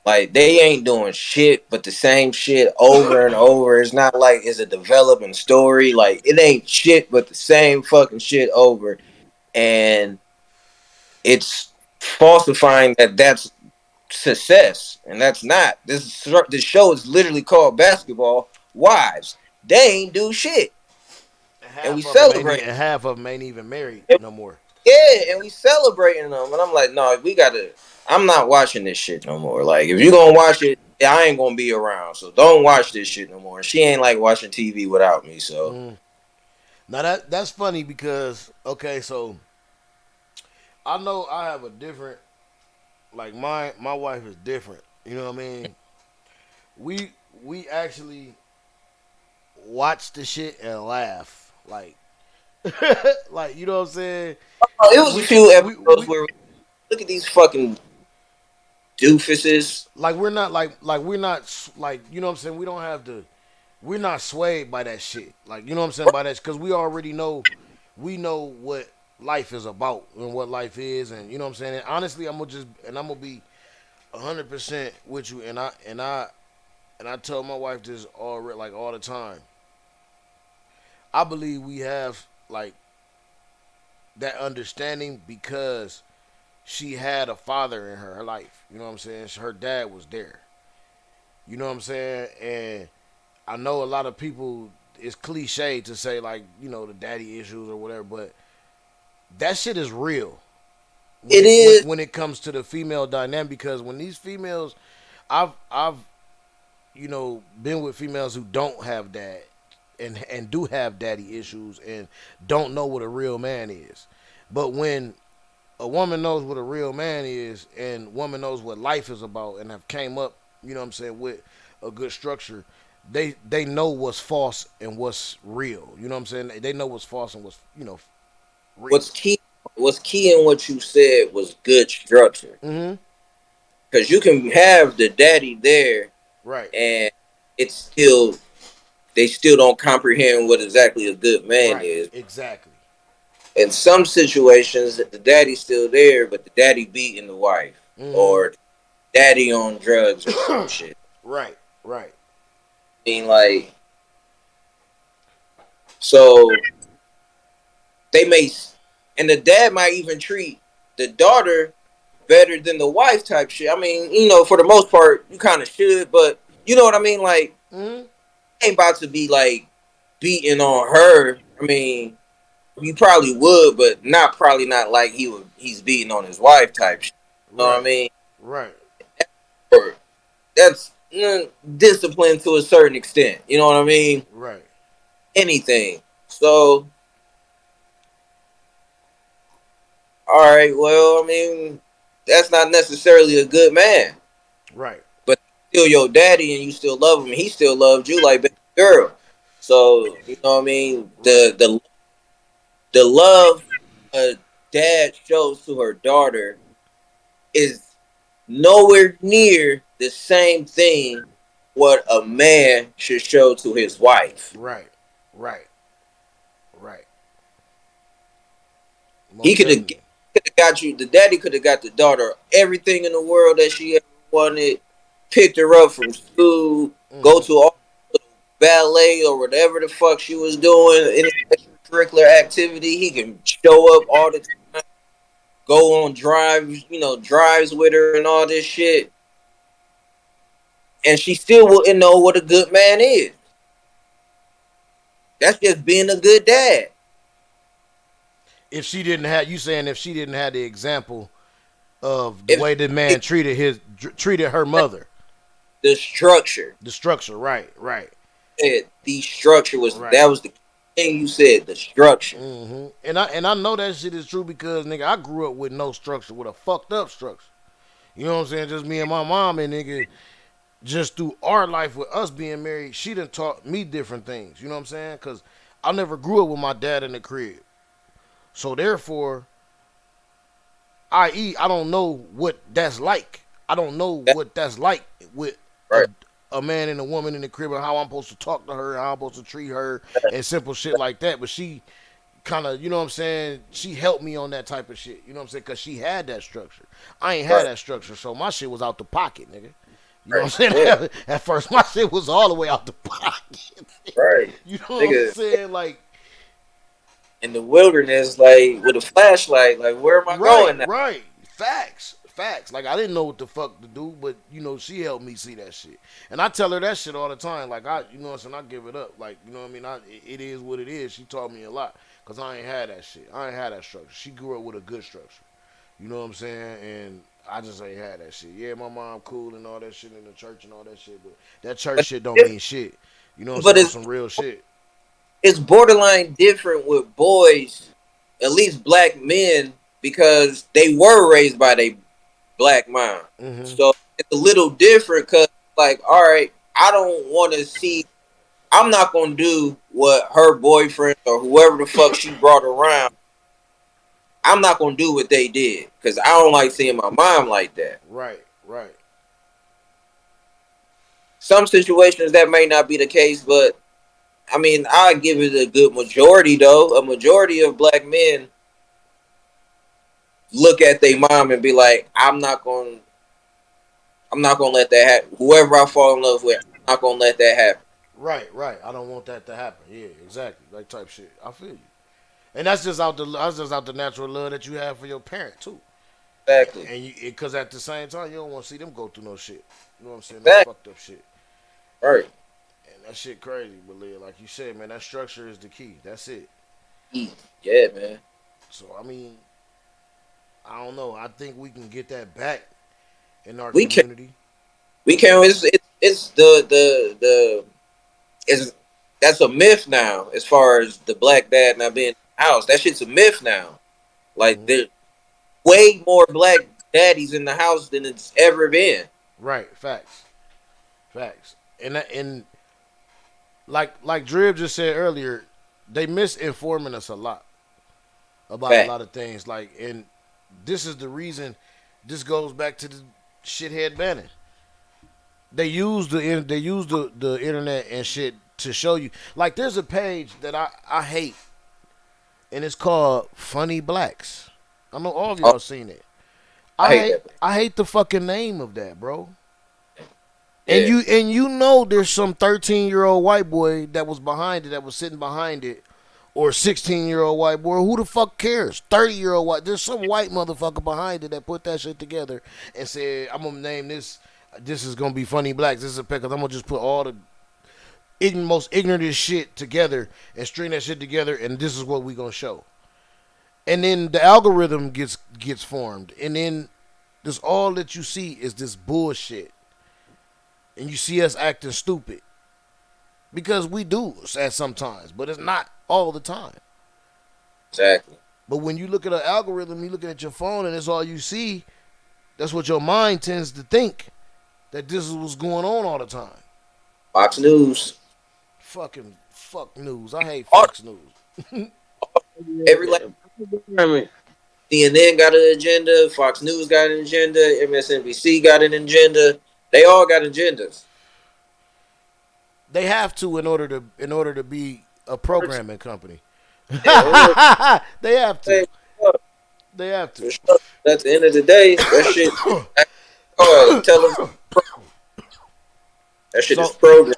Like they ain't doing shit but the same shit over and over. It's not like it's a developing story. Like it ain't shit but the same fucking shit over, and it's falsifying that that's success, and that's not. This show is literally called Basketball Wives. They ain't do shit, And and we half of them ain't celebrate. even, and half of them ain't even married no more. Yeah, and we celebrating them, and I'm like, no, we gotta. I'm not watching this shit no more. Like, if you gonna watch it, I ain't gonna be around, so don't watch this shit no more. She ain't like watching TV without me, so Mm. Now that's funny because okay, so I know I have a different like my wife is different. You know what I mean? We actually watch the shit and laugh like like you know what I'm saying? it was a We few episodes we where look at these fucking doofuses. like we're not like we're not like you know what I'm saying? We don't have to we're not swayed by that shit. Like you know what I'm saying by that because we already know we know what life is about and what life is and you know what I'm saying. And honestly, I'm gonna be 100% with you and I tell my wife this all the time. I believe we have like that understanding because she had a father in her life. You know what I'm saying? Her dad was there. You know what I'm saying? And I know a lot of people it's cliche to say like, you know, the daddy issues or whatever, but that shit is real. It is. When it comes to the female dynamic because when these females I've you know been with females who don't have dad and do have daddy issues and don't know what a real man is. But when a woman knows what a real man is and woman knows what life is about and have came up, you know what I'm saying, with a good structure, they know what's false and what's real. You know what I'm saying? They know what's false and what's, you know, real. What's key? What's key in what you said was good structure, Mm-hmm. because you can have the daddy there, Right. and it's still they still don't comprehend what exactly a good man Right. is. Exactly. In some situations, the daddy's still there, but the daddy beating the wife, Mm-hmm. or daddy on drugs or some shit. Right. Right. I mean, like, so they may, and the dad might even treat the daughter better than the wife type shit. I mean, for the most part, you kind of should, but you know what I mean? Like, Mm-hmm. ain't about to be like beating on her. I mean, he probably would, but probably not like he's beating on his wife type shit. You know what I Right. mean? Right. Or that's discipline to a certain extent. You know what I mean? Right. Anything. So, all right. Well, I mean, that's not necessarily a good man, Right. but still your daddy, and you still love him. And he still loved you like baby girl. So you know what I mean? Right. The love a dad shows to her daughter is nowhere near the same thing what a man should show to his wife. Right. Right. Right. He Most could have definitely. got you. The daddy could have got the daughter everything in the world that she ever wanted. Picked her up from school, go Hmm. to all the ballet or whatever the fuck she was doing, any extracurricular activity. He can show up all the time, go on drives, drives with her and all this shit, and she still wouldn't know what a good man is. That's just being a good dad. If she didn't have, you saying if she didn't have the example of the If way the man treated her mother, the structure, the structure, right, right, the structure was right. that was the thing you said. The structure. And I know that shit is true because nigga, I grew up with no structure, with a fucked up structure. You know what I'm saying? Just me and my mom, and nigga, just through our life with us being married, she done taught me different things. You know what I'm saying? Because I never grew up with my dad in the crib, so therefore, i.e., I don't know what that's like. I don't know That, what that's like with a right. a man and a woman in the crib and how I'm supposed to talk to her, how I'm supposed to treat her, and simple shit like that. But she kind of, you know what I'm saying, she helped me on that type of shit. You know what I'm saying? Because she had that structure. I ain't had Right. that structure, so my shit was out the pocket, nigga. You know Right. what I'm saying? Yeah. At first, my shit was all the way out the pocket. Right. You know what I'm Nigga saying? Like, in the wilderness, like with a flashlight, like where am I right, going now? right. Facts. Facts. Like, I didn't know what the fuck to do, but, you know, she helped me see that shit. And I tell her that shit all the time. Like, you know what I'm saying? I give it up. Like, you know what I mean? It is what it is. She taught me a lot. Because I ain't had that shit. I ain't had that structure. She grew up with a good structure. You know what I'm saying? And I just ain't had that shit. Yeah, my mom cool and all that shit in the church and all that shit, but that church But shit don't mean shit. You know what I'm but saying? On some real shit. it's borderline different with boys, at least black men, because they were raised by their black mom. Mm-hmm. So it's a little different because, like, all right, I don't want to see. I'm not gonna do what her boyfriend or whoever the fuck she brought around. I'm not gonna do what they did because I don't like seeing my mom like that. Right, right. Some situations that may not be the case, but I mean, I give it a good majority though. A majority of black men look at their mom and be like, I'm not gonna let that happen. Whoever I fall in love with, I'm not gonna let that happen. Right, right. I don't want that to happen. Yeah, exactly. Like type shit. I feel you. And that's just out the natural love that you have for your parent too. Exactly. And you, because at the same time, you don't want to see them go through no shit. You know what I'm saying? No Exactly. fucked up shit. Right. And that shit crazy, but like you said, man, that structure is the key. That's it. Yeah, man. So I mean, I don't know. I think we can get that back in our We can. community. We can. It's the it's that's a myth now as far as the black dad not being in the house. That shit's a myth now. Like Hmm. there's way more black daddies in the house than it's ever been. Right. Facts. Facts. And like Drib just said earlier, they misinforming us a lot about a Fact. lot of things. Like, and this is the reason. This goes back to the shithead banning. They use the internet and shit to show you. Like, there's a page that I hate, and it's called Funny Blacks. I know all of Oh, y'all seen it. I I hate hate that. I hate the fucking name of that, bro. And Yeah. you know there's some 13-year-old white boy that was behind it, that was sitting behind it, or 16-year-old white boy. Who the fuck cares? 30-year-old white. There's some white motherfucker behind it that put that shit together and said, I'm gonna name this. This is gonna be Funny Blacks. This is because I'm gonna just put all the most ignorant shit together and string that shit together, and this is what we gonna show. And then the algorithm gets formed, and then this all that you see is this bullshit, and you see us acting stupid because we do at sometimes, but it's not all the time. Exactly. But when you look at an algorithm, you looking at your phone, and it's all you see. That's what your mind tends to think, that this is what's going on all the time. Fox News. Fucking fuck news. I hate All, Fox News. every like CNN got an agenda. Fox News got an agenda. MSNBC got an agenda. They all got agendas. They have to in order to be a programming company. Yeah, They have to. hey, look, They have to. for sure. At the end of the day, that shit television. That shit is So programmed.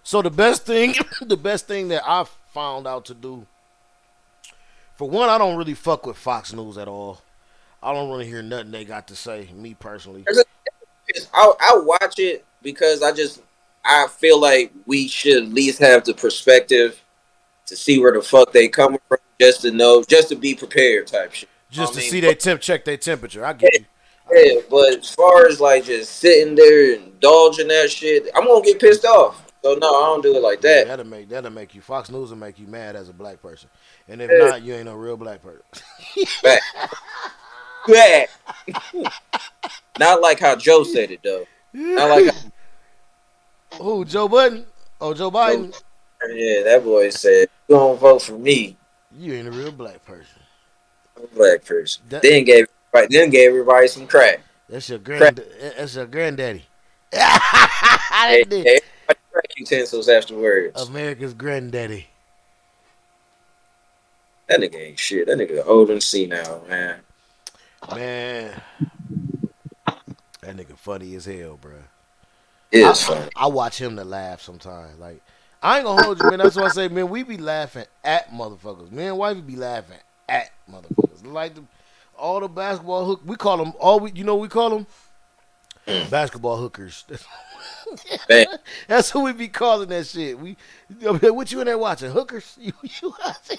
so the best thing the best thing that I found out to do, for one, I don't really fuck with Fox News at all. I don't really hear nothing they got to say, me personally. I watch it because I feel like we should at least have the perspective to see where the fuck they coming from, just to know, just to be prepared, type shit. Just I to mean, see they check their temperature. I get you. yeah, but as far as like just sitting there and indulging that shit, I'm gonna get pissed off. So no, I don't do it like Yeah, that. that'll make you, Fox News will make you mad as a black person. And if Yeah, not, you ain't a real black person. back, back. Not like how Joe said it though. Not like Who, Joe Budden? Oh, Joe how, Biden? yeah, that boy said, "You don't vote for me, You ain't a real black person. I'm a black person." That Then gave everybody some crack. that's your Crack. granddaddy. Hey, That nigga, hey, everybody crack utensils afterwards. America's granddaddy. That nigga ain't shit. That nigga old and senile, man. Man, that nigga funny as hell, bro. It is I, funny. I watch him to laugh sometimes. Like, I ain't gonna hold you, man. That's why I say, man, we be laughing at motherfuckers. Me and wifey be laughing at motherfuckers. Like all the basketball hook, we call them we call them basketball hookers. Man, That's what we be calling that shit. What you in there watching? Hookers? You watching?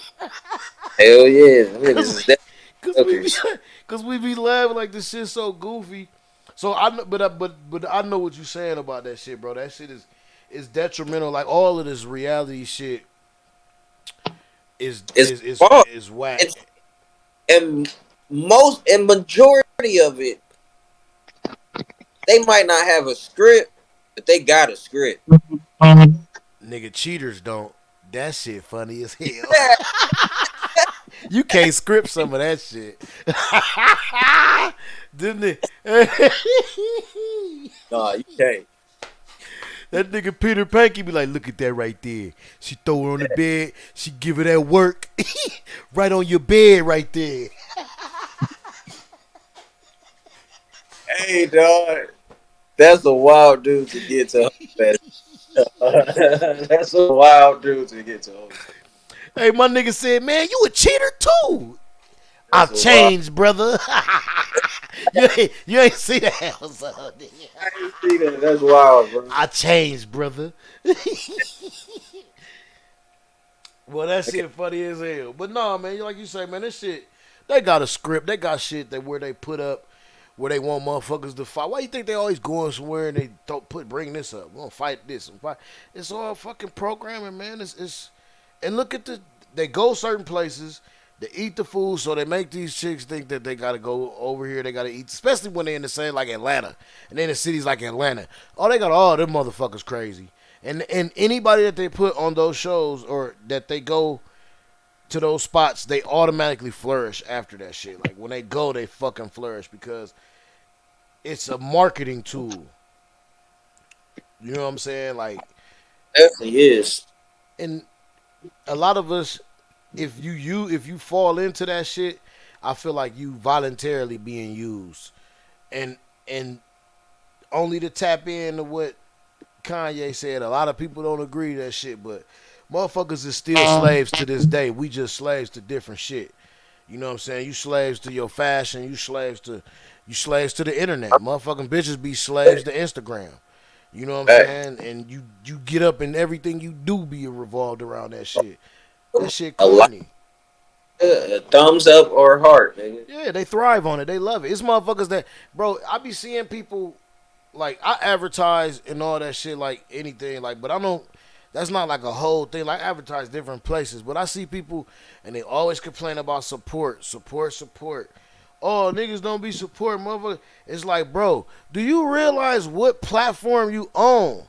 hell yeah. Them niggas Cause, is dead cause we be, hookers. cause we be laughing like this shit's so goofy. So but I know what you saying about that shit, bro. That shit is detrimental. Like all of this reality shit is It's is is, fun. is whack. It's, and majority of it, they might not have a script, but they got a script. Nigga, cheaters don't. That shit funny as hell. You can't script some of that shit. Didn't it? Nah, you can't. That nigga Peter Panky be like, look at that right there. She throw her on the bed. She give her that work. Right on your bed right there. Hey, dog. That's a wild dude to get to. That's a wild dude to get to. Hey, my nigga said, man, you a cheater too. That's I've a wild. changed, brother. you ain't see that episode, nigga. I ain't see that. That's wild, bro. I changed, brother. Well, that shit funny as hell. But no, man, like you say, man, this shit, they got a script. They got shit that where they put up, where they want motherfuckers to fight. Why you think they always going somewhere and they don't bring this up? We're gonna fight this and fight. It's all fucking programming, man. It's and look at they go certain places. They eat the food, so they make these chicks think that they gotta go over here. They gotta eat, especially when they in the same like Atlanta, and then in cities like Atlanta. Oh, they got all them motherfuckers crazy. And anybody that they put on those shows or that they go to those spots, they automatically flourish after that shit. Like when they go, they fucking flourish because it's a marketing tool. You know what I'm saying? Like, Definitely is. and a lot of us, if you fall into that shit, I feel like you voluntarily being used, and only to tap into what Kanye said. A lot of people don't agree to that shit, but motherfuckers is still slaves to this day. We just slaves to different shit. You know what I'm saying? You slaves to your fashion. You slaves to the internet. Motherfucking bitches be slaves to Instagram. You know what I'm saying? And you get up and everything you do be revolved around that shit. That shit A lot. corny. Thumbs up or heart, nigga. Yeah, they thrive on it. They love it. It's motherfuckers that, bro, I be seeing people, like, I advertise and all that shit like anything, like, but I don't, that's not like a whole thing. Like, I advertise different places, but I see people and they always complain about support. Oh, niggas don't be supporting, motherfucker. It's like, bro, do you realize what platform you own?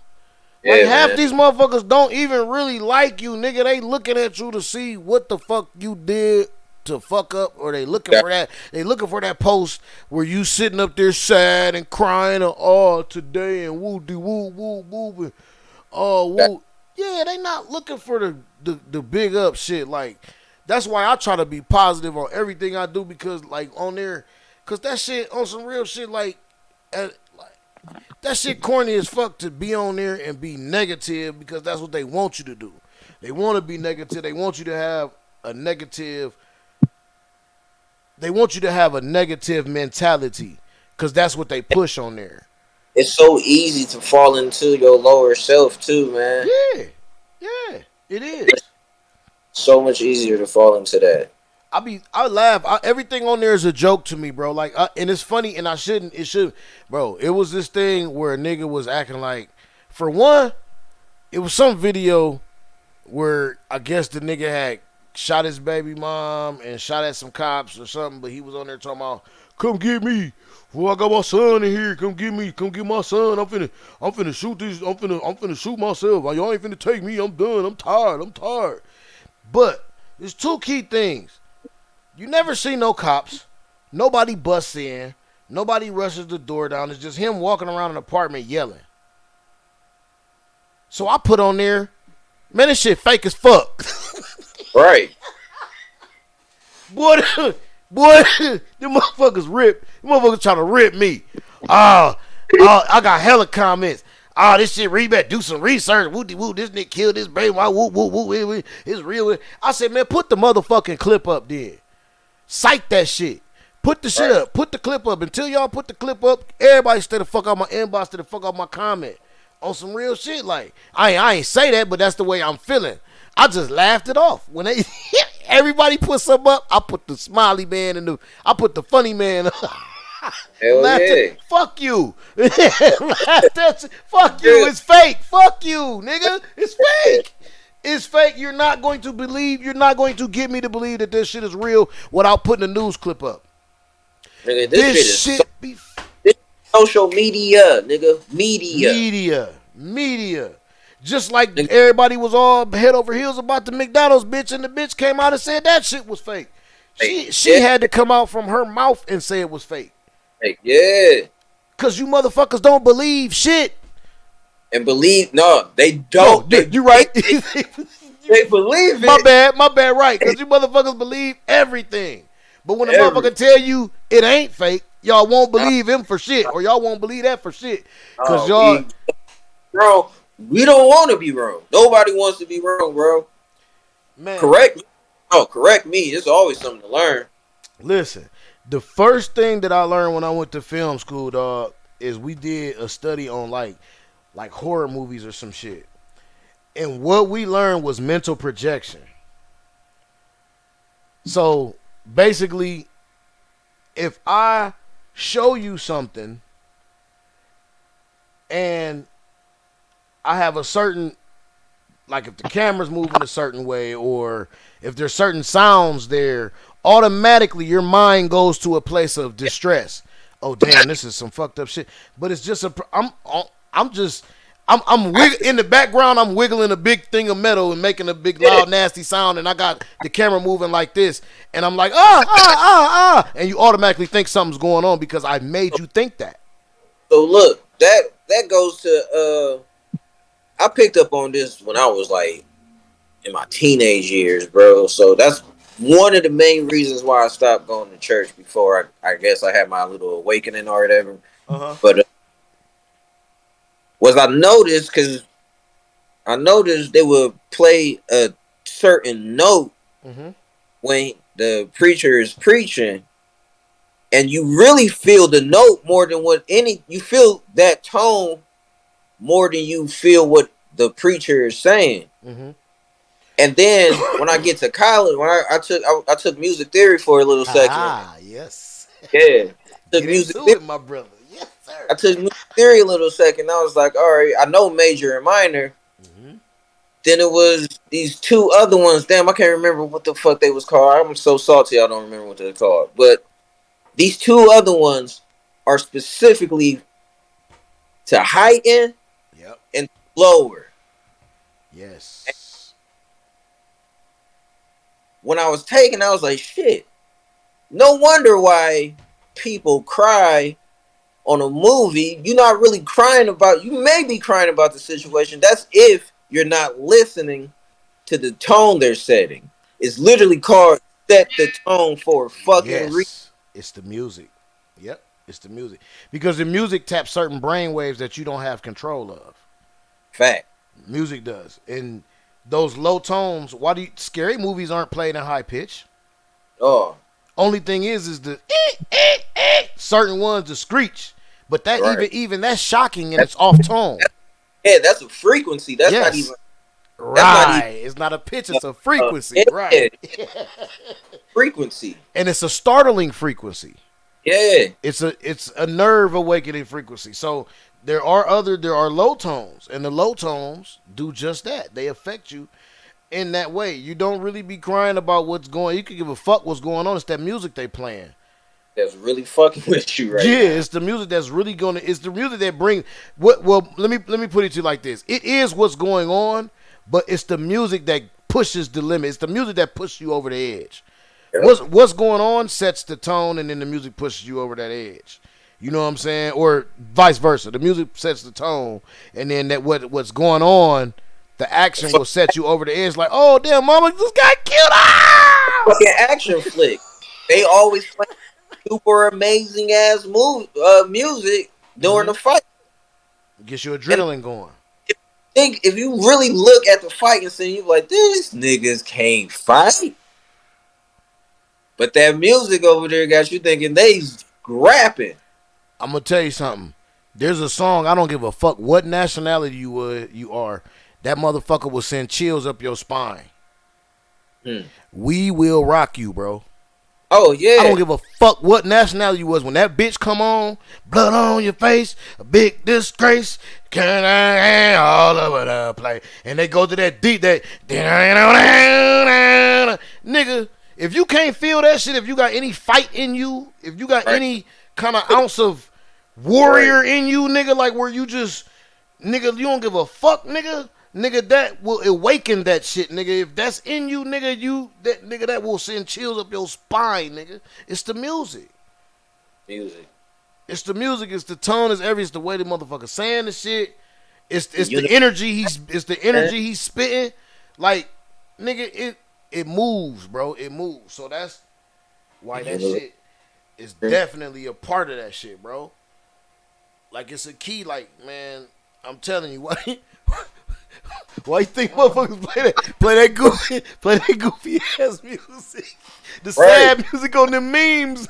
Yeah, Like, half man. these motherfuckers don't even really like you, nigga. They looking at you to see what the fuck you did to fuck up, or they looking for that. They looking for that post where you sitting up there sad and crying, and oh, today and woo de woo woo woo, and oh woo. Yeah, they not looking for the big up shit. Like, that's why I try to be positive on everything I do, because like on there, cause that shit on some real shit, like that shit corny as fuck to be on there and be negative, because that's what they want you to do. They want to be negative. They want you to have a negative. They want you to have a negative mentality, because that's what they push on there. It's so easy to fall into your lower self too, man. Yeah, yeah, it is. So much easier to fall into that. I laugh. Everything on there is a joke to me, bro. Like, and it's funny, and I shouldn't. It should, bro. It was this thing where a nigga was acting like, for one, it was some video where I guess the nigga had shot his baby mom and shot at some cops or something, but he was on there talking about, "Come get me. Well, I got my son in here. Come get me. Come get my son. I'm finna shoot this. I'm finna shoot myself. Y'all ain't finna take me. I'm done. I'm tired. But there's two key things. You never see no cops. Nobody busts in. Nobody rushes the door down. It's just him walking around an apartment yelling. So I put on there, man, this shit fake as fuck. Right. Boy, them motherfuckers rip. Them motherfuckers trying to rip me. I got hella comments. This shit, you better do some research. Woo, this nigga killed this baby. Woo, it's real. I said, man, put the motherfucking clip up then. Cite that shit. Put the shit up. Put the clip up. Until y'all put the clip up, everybody stay the fuck out my inbox, stay the fuck out my comment. On some real shit. Like, I ain't say that, but that's the way I'm feeling. I just laughed it off. When they everybody put something up, I put the smiley man and I put the funny man up. Hell yeah. Fuck you. Fuck you. It's fake. Fuck you, nigga. It's fake. It's fake. You're not going to get me to believe that this shit is real without putting a news clip up. Nigga, this shit is social media, nigga. Media. Just like everybody was all head over heels about the McDonald's bitch, and the bitch came out and said that shit was fake. She had to come out from her mouth and say it was fake. Yeah. Cause you motherfuckers don't believe shit. And they don't. No, you right. They believe it. My bad, right. Cause you motherfuckers believe everything. But when a motherfucker tell you it ain't fake, y'all won't believe him for shit. Or y'all won't believe that for shit. Cause y'all... Bro, we don't want to be wrong. Nobody wants to be wrong, bro. Man. Correct me. Oh, correct me. It's always something to learn. Listen, the first thing that I learned when I went to film school, dog, is we did a study on like horror movies or some shit. And what we learned was mental projection. So basically, if I show you something and I have a certain, like if the camera's moving a certain way or if there's certain sounds there, automatically your mind goes to a place of distress. Oh damn, this is some fucked up shit. But it's just I'm in the background. I'm wiggling a big thing of metal and making a big loud nasty sound, and I got the camera moving like this, and I'm like and you automatically think something's going on because I made you think that. So look, that goes to I picked up on this when I was like in my teenage years, bro. So that's one of the main reasons why I stopped going to church before I guess I had my little awakening or whatever. But was I noticed because I noticed they would play a certain note when the preacher is preaching, and you really feel the note more than you feel that tone more than you feel what the preacher is saying. And then when I get to college, when I took music theory for a little second. Yes. Yeah. Took music theory, my brother. Yes, sir. I took music theory a little second. I was like, all right, I know major and minor. Then it was these two other ones. Damn, I can't remember what the fuck they was called. I'm so salty I don't remember what they're called. But these two other ones are specifically to heighten and lower. Yes. When I was taking, I was like, shit. No wonder why people cry on a movie. You're not really crying about, you may be crying about the situation. That's if you're not listening to the tone they're setting. It's literally called set the tone for a fucking reason. Yes, it's the music. Yep, it's the music because the music taps certain brain waves that you don't have control of. Fact. Music does, and those low tones. Why do scary movies aren't played in high pitch? Oh, only thing is the certain ones the screech, but that right. even that's shocking and it's off tone. That's a frequency. That's yes. not even right. Not even, it's not a pitch; it's a frequency. Right. Frequency, and it's a startling frequency. Yeah, it's a nerve awakening frequency. So there are low tones, and the low tones do just that. They affect you in that way. You don't really be crying about what's going. You can give a fuck what's going on. It's that music they playing. That's really fucking with you right now. It's the music that's really gonna. It's the music that bring. What? Well, let me put it to you like this. It is what's going on, but it's the music that pushes the limit. It's the music that pushes you over the edge. Yep. What's going on sets the tone, and then the music pushes you over that edge. You know what I'm saying? Or vice versa. The music sets the tone, and then that what's going on, the action will set you over the edge. Like, oh damn, mama just got killed. Ah! Fucking action flick. They always play super amazing ass music during the fight. Gets your adrenaline going. If you really look at the fighting scene, you're like, these niggas can't fight. But that music over there got you thinking they scrapping. I'm gonna tell you something. There's a song, I don't give a fuck what nationality you are. That motherfucker will send chills up your spine. We will rock you, bro. Oh yeah. I don't give a fuck what nationality you was. When that bitch come on, blood on your face, a big disgrace, can I all over the place. And they go to that deep nigga. If you can't feel that shit, if you got any fight in you, if you got any kind of ounce of warrior in you, nigga, like where you just, nigga, you don't give a fuck, nigga, that will awaken that shit, nigga. If that's in you, nigga, that will send chills up your spine, nigga. It's the music. It's the music. It's the tone. It's the way the motherfucker saying the shit. It's the energy he's spitting. Like, nigga, it moves, bro. It moves. So that's why that shit is definitely a part of that shit, bro. Like, it's a key. Like, man, I'm telling you, why you think motherfuckers play that goofy ass music? The sad music on the memes.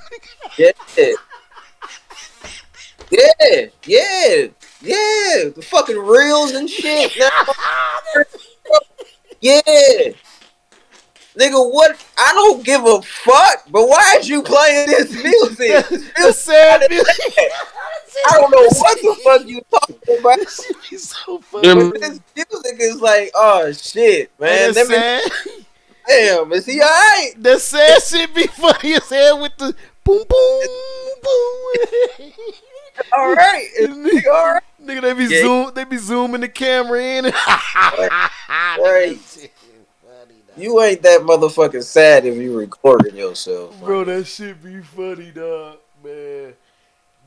Yeah. The fucking reels and shit. Yeah. Nigga, what? I don't give a fuck, but why is you playing this music? The sad music. I don't know what the fuck you talking about. This shit be so funny. But this music is like, oh shit, man. Damn, is he alright? The sad shit be funny as hell with the boom boom boom. All right, all right. Nigga, they be zooming the camera in. Right. You ain't that motherfucking sad if you recording yourself, bro. That shit be funny, dog, man.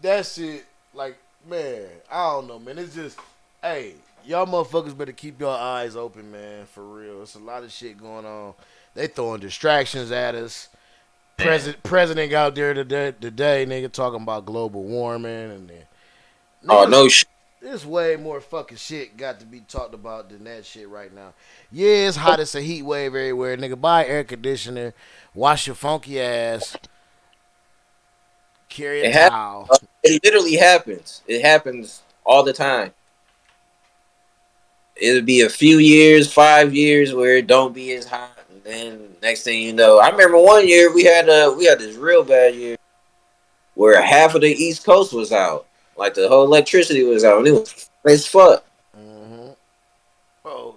That shit, like, man, I don't know, man. It's just, hey, y'all motherfuckers better keep your eyes open, man, for real. It's a lot of shit going on. They throwing distractions at us. President out there today, nigga, talking about global warming and then. Oh no shit. There's way more fucking shit got to be talked about than that shit right now. Yeah, it's hot as a heat wave everywhere, nigga. Buy air conditioner, wash your funky ass, carry a towel. It literally happens. It happens all the time. It'll be a few years, 5 years where it don't be as hot, and then next thing you know, I remember one year we had this real bad year where half of the East Coast was out. Like the whole electricity was out. And it was as fuck. Oh,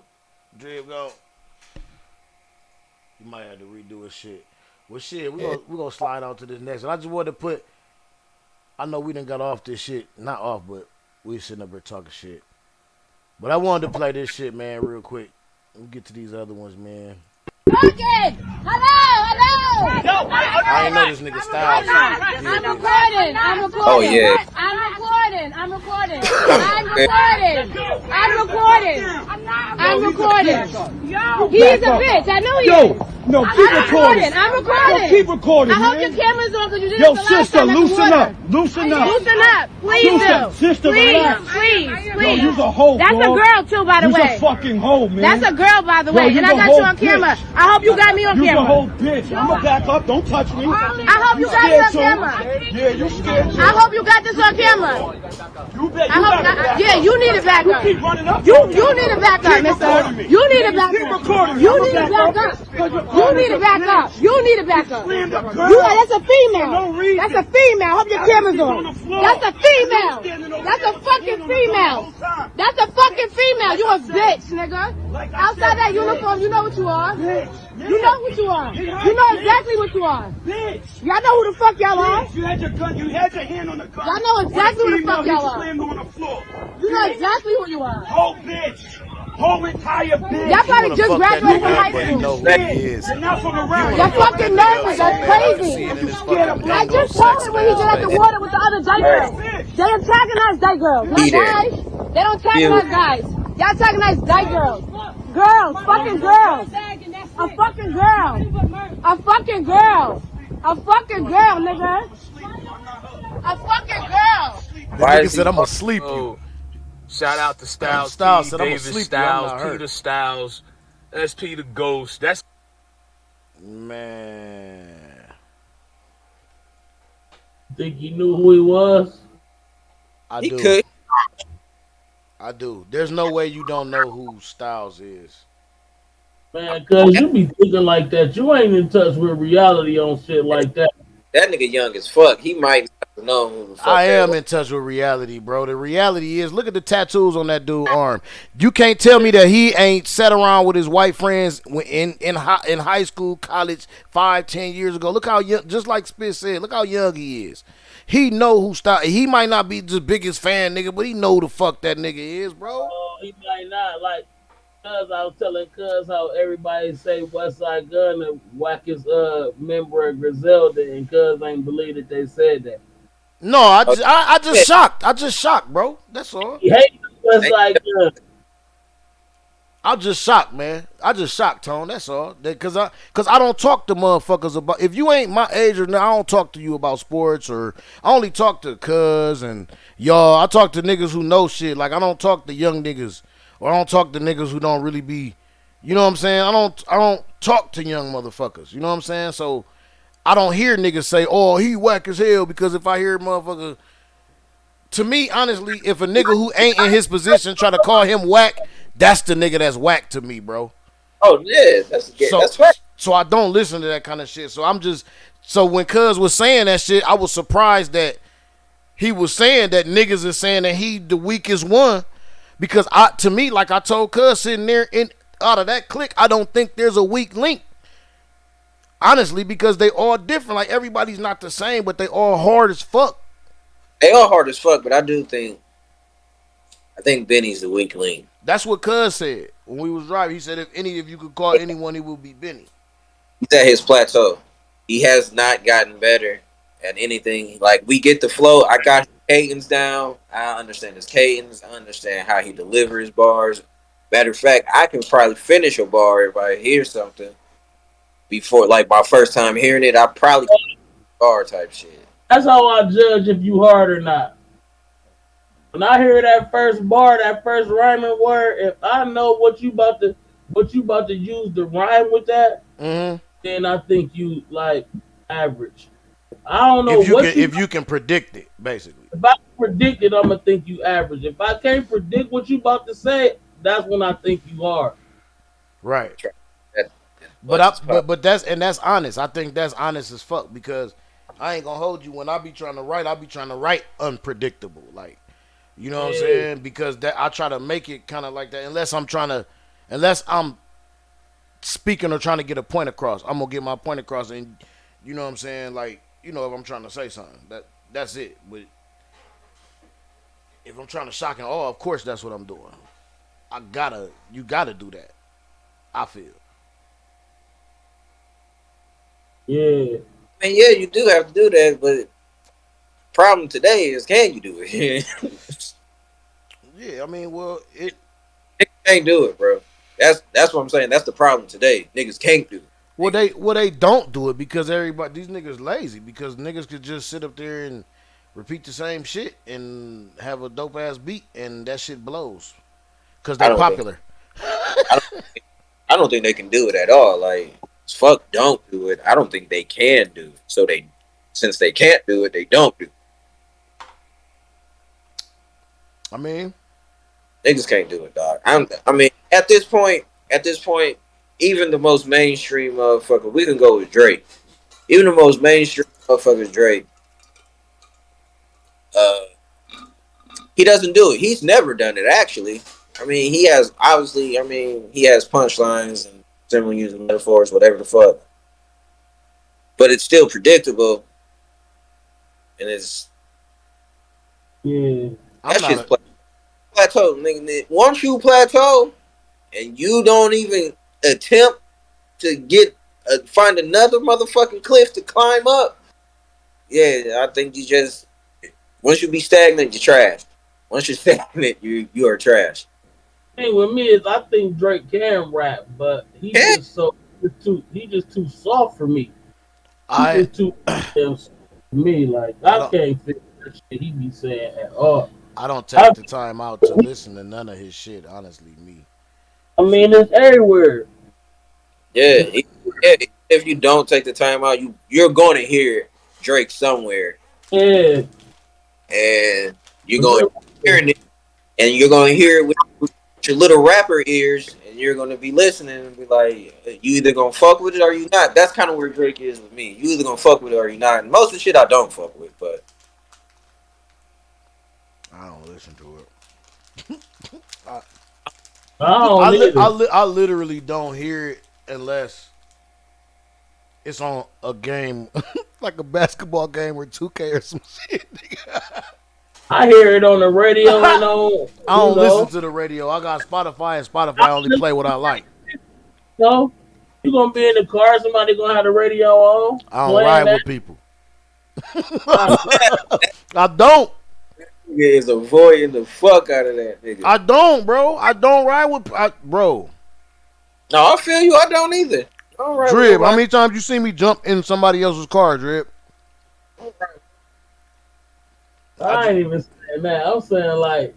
Dream go. You might have to redo his shit. Well, shit, we're gonna slide on to this next one. I just wanted to put. I know we done got off this shit. Not off, but we sitting up here talking shit. But I wanted to play this shit, man, real quick. We'll get to these other ones, man. Hello. I ain't know this nigga style. I'm recording. Oh yeah. I'm recording. I'm recording. He's a bitch. I know he is. No, keep recording. I'm recording. Yo, keep recording, I hope man. your camera's on because you did Yo, this the last sister, time at the loosen water. up. Loosen up. Loosen up. Please do. Sister, Please, relax. please, Yo, please. you's a hoe, That's a dog. girl too, by the You's way. a fucking hoe, man. That's a girl, by the Yo, way. you's And I a got whole you on camera. bitch. I hope you got me on You's a camera. whole bitch. I'ma back up. Don't touch me. I hope you got me on scared camera. too. Yeah, you scared too. I hope you got this on camera. You bet. I hope yeah, you need to back up. Keep running up. You need to back up, mister. You need to back Keep up. recording me. You I'ma need to back back up. up. You need to back up. You need to back up. Slammed a girl. You that's a female. For no reason. That's a female. Hope your camera's on on. the floor. That's a female. Standing over That's there, a fucking standing on the floor the female. whole time. That's a fucking female. You a bitch, nigga. Like I Outside said, that uniform, you know what you are. Bitch. You know what you are. You know exactly what you are. Bitch. Y'all know who the fuck y'all are. Bitch, you had your gun. You had your hand on the gun. Y'all know exactly who the When fuck he y'all are. slammed on the floor. You know exactly who you are. Whole bitch. Whole entire bitch. Y'all probably wanna just fuck that graduated from nigga up, high but he school. know who he is. And not from around. Y'all fucking nervous. That's crazy. I just told him when he get out the water with the other day girls. They antagonize day girls, not guys. They don't antagonize guys. Y'all antagonize day girls. Girls, fucking girls. A fucking girl. A fucking girl. A fucking girl, nigga. A fucking girl. The nigga said, I'm gonna sleep you. Shout out to Styles, Styles P, said, "I'ma David sleep you, I'm Styles, not hurt." Peter Styles, SP the Ghost. That's Man. Think you knew who he was? I He do. could. I do. There's no way you don't know who Styles is. Man, cause you be thinking like that. You ain't in touch with reality on shit like that. That nigga young as fuck. He might not know who the fuck I that am was. in touch with reality, bro. The reality is, look at the tattoos on that dude's arm. You can't tell me that he ain't sat around with his white friends in high school, college, 5-10 years ago. Look how young, just like Spitz said, look how young he is. He know who Styles. He might not be the biggest fan, nigga, but he know who the fuck that nigga is, bro. He might not like. Cause I was telling Cuz how everybody say Westside Gun and whack his member of Griselda, and Cuz ain't believe that they said that. No, I just shocked. I just shocked, bro. That's all. He hates Westside Gun. I'm just shocked, man. I just shocked, Tone. That's all. Cause I don't talk to motherfuckers about. If you ain't my age or I don't talk to you about sports, or I only talk to Cuz and y'all. I talk to niggas who know shit. Like I don't talk to young niggas, or I don't talk to niggas who don't really be. You know what I'm saying? I don't talk to young motherfuckers. You know what I'm saying? So I don't hear niggas say, "Oh, he whack as hell," because if I hear motherfucker. To me, honestly, if a nigga who ain't in his position try to call him whack, that's the nigga that's whack to me, bro. Oh yeah, that's right. So I don't listen to that kind of shit. So when Cuz was saying that shit, I was surprised that he was saying that niggas is saying that he the weakest one, because to me, like I told Cuz sitting there out of that clique, I don't think there's a weak link. Honestly, because they all different. Like everybody's not the same, but they all hard as fuck. They all hard as fuck, but I think Benny's the weak link. That's what Cuz said when we was driving. He said if any of you could call anyone, it would be Benny. He's at his plateau. He has not gotten better at anything. Like, we get the flow. I got cadence down. I understand his cadence. I understand how he delivers bars. Matter of fact, I can probably finish a bar if I hear something before, like my first time hearing it. I probably bar type shit. That's how I judge if you hard or not. When I hear that first bar, that first rhyming word, if I know what you about to use to rhyme with that, then I think you like average. I don't know if you can predict it, basically. If I can predict it, I'm gonna think you average. If I can't predict what you about to say, that's when I think you hard. Right. But that's honest. I think that's honest as fuck, because I ain't gonna hold you. When I be trying to write unpredictable. Like, you know what I'm saying? Because that I try to make it kind of like that. Unless I'm speaking or trying to get a point across, I'm gonna get my point across, and you know what I'm saying? Like, you know, if I'm trying to say something, that's it. But if I'm trying to shock and awe, of course that's what I'm doing. You gotta do that. I feel. Yeah. I mean, yeah, you do have to do that, but problem today is, can you do it? Yeah, I mean, well, can't do it, bro. That's what I'm saying. That's the problem today. Niggas can't do it. They don't do it because these niggas lazy because niggas could just sit up there and repeat the same shit and have a dope ass beat and that shit blows because I they don't think popular. I don't think they can do it at all. Like fuck, don't do it. I don't think they can do it. So since they can't do it, they don't do it. I mean, Niggas can't do it, dog. I mean, at this point, even the most mainstream motherfucker, we can go with Drake. Even the most mainstream motherfucker, Drake, uh, he doesn't do it. He's never done it, actually. I mean, he has obviously. I mean, he has punchlines and similar using metaphors, whatever the fuck. But it's still predictable, and it's Yeah. that shit's plateau, nigga. Once you plateau and you don't even attempt to find another motherfucking cliff to climb up, yeah, I think you just once you be stagnant, you're trash. Once you're stagnant, you are trash. Thing with me is I think Drake can rap, but he just too soft for me. He's just too damn soft for me. Like I can't figure that shit he be saying at all. I don't take the time out to listen to none of his shit. Honestly, me. I mean, it's everywhere. Yeah, if you don't take the time out, you're going to hear Drake somewhere. Yeah, and you're going to hear it, and you're going to hear it with your little rapper ears, and you're going to be listening and be like, you either going to fuck with it or you not. That's kind of where Drake is with me. You either going to fuck with it or you not. And most of the shit I don't fuck with, but I don't listen to it. I literally don't hear it unless it's on a game like a basketball game or 2K or some shit. I hear it on the radio and on. I don't listen to the radio. I got Spotify, and Spotify only play what I like. No, you gonna be in the car, somebody gonna have the radio on. I don't ride with people. I don't. Yeah, is avoiding the fuck out of that nigga. I don't, bro. I don't ride with bro. No, I feel you. I don't either. Drip, how many times you see me jump in somebody else's car, Drip? I ain't even saying that. I'm saying like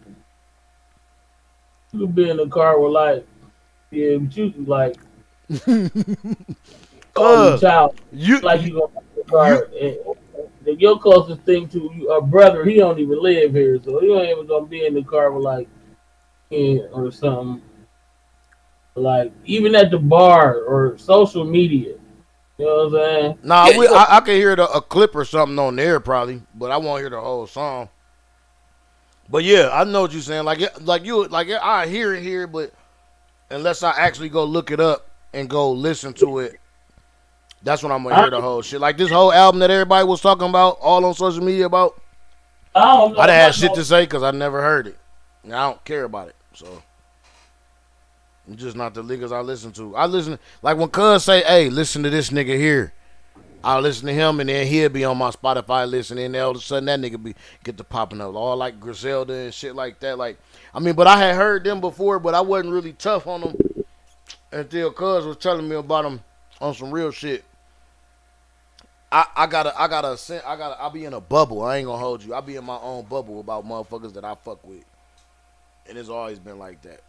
you could be in the car with like but you could like call your child like you gonna be in the car. And your closest thing to a brother, he don't even live here, so he ain't even gonna be in the car with like or something. Like even at the bar or social media. You know what I'm saying? Nah, I can hear a clip or something on there probably, but I won't hear the whole song. But yeah, I know what you're saying. I hear it here, but unless I actually go look it up and go listen to it, that's when I'm gonna hear the whole shit. Like this whole album that everybody was talking about, all on social media about. I done had shit to say because I never heard it, and I don't care about it. So I'm just not the niggas I listen to. I listen like when Cuz say, "Hey, listen to this nigga here." I'll listen to him, and then he'll be on my Spotify list, and then all of a sudden that nigga get to popping up, all like Griselda and shit like that. Like, I mean, but I had heard them before, but I wasn't really tough on them until Cuz was telling me about them on some real shit. I'll be in a bubble. I ain't gonna hold you. I'll be in my own bubble about motherfuckers that I fuck with, and it's always been like that.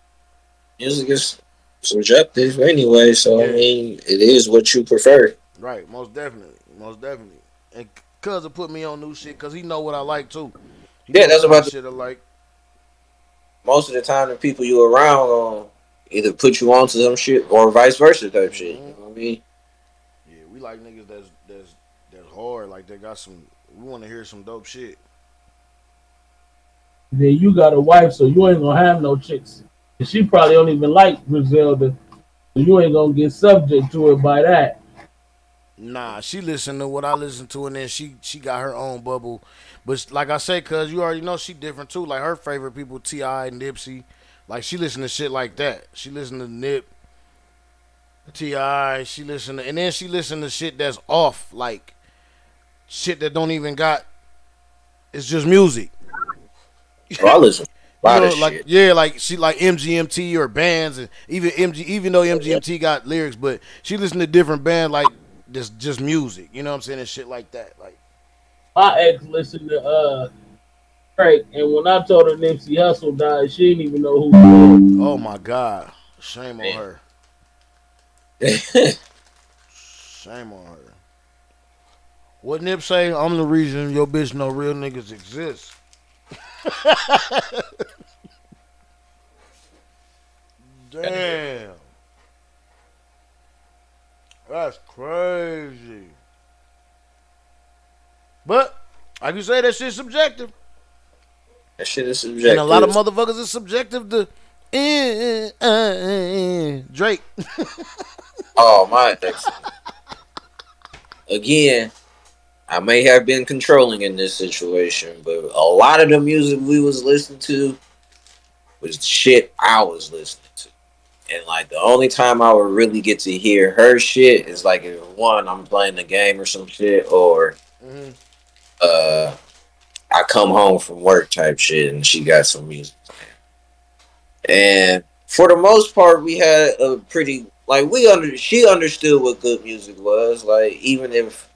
Music is subjective anyway, so I mean, it is what you prefer. Right, most definitely. And Cuz will put me on new shit because he know what I like too. That's about shit I like. Most of the time, the people you around either put you onto some shit or vice versa type shit. You know what I mean? Yeah, we like niggas that's hard. Like they got some. We want to hear some dope shit. Then you got a wife, so you ain't gonna have no chicks. And she probably don't even like Griselda. So you ain't gonna get subject to it by that. Nah, she listen to what I listen to, and then she got her own bubble. But like I say, cuz you already know she different too. Like her favorite people, T.I. and Nipsey. Like she listen to shit like that. She listen to Nip, T.I. She listen to, and then she listen to shit that's off, like shit that don't even got. It's just music. Oh, I listen. A lot of Like shit. yeah, like she like MGMT or bands, and even though MGMT got lyrics, but she listened to different bands like just music. You know what I'm saying, and shit like that. Like My ex listened to Drake, and when I told her Nipsey Hussle died, she didn't even know who he was. oh my god, shame on Man. her. Shame on her. What Nip say? I'm the reason your bitch know real niggas exist. Damn. That's crazy. But, like you say, that shit's subjective. That shit is And a lot of subjective. motherfuckers is subjective to Drake. Oh, my ex. Again, I may have been controlling in this situation, but a lot of the music we was listening to was the shit I was listening to. And like the only time I would really get to hear her shit is like if one, I'm playing the game or some shit, or Mm-hmm. uh I come home from work type shit and she got some music. And for the most part we had a pretty like she understood what good music was. Like even if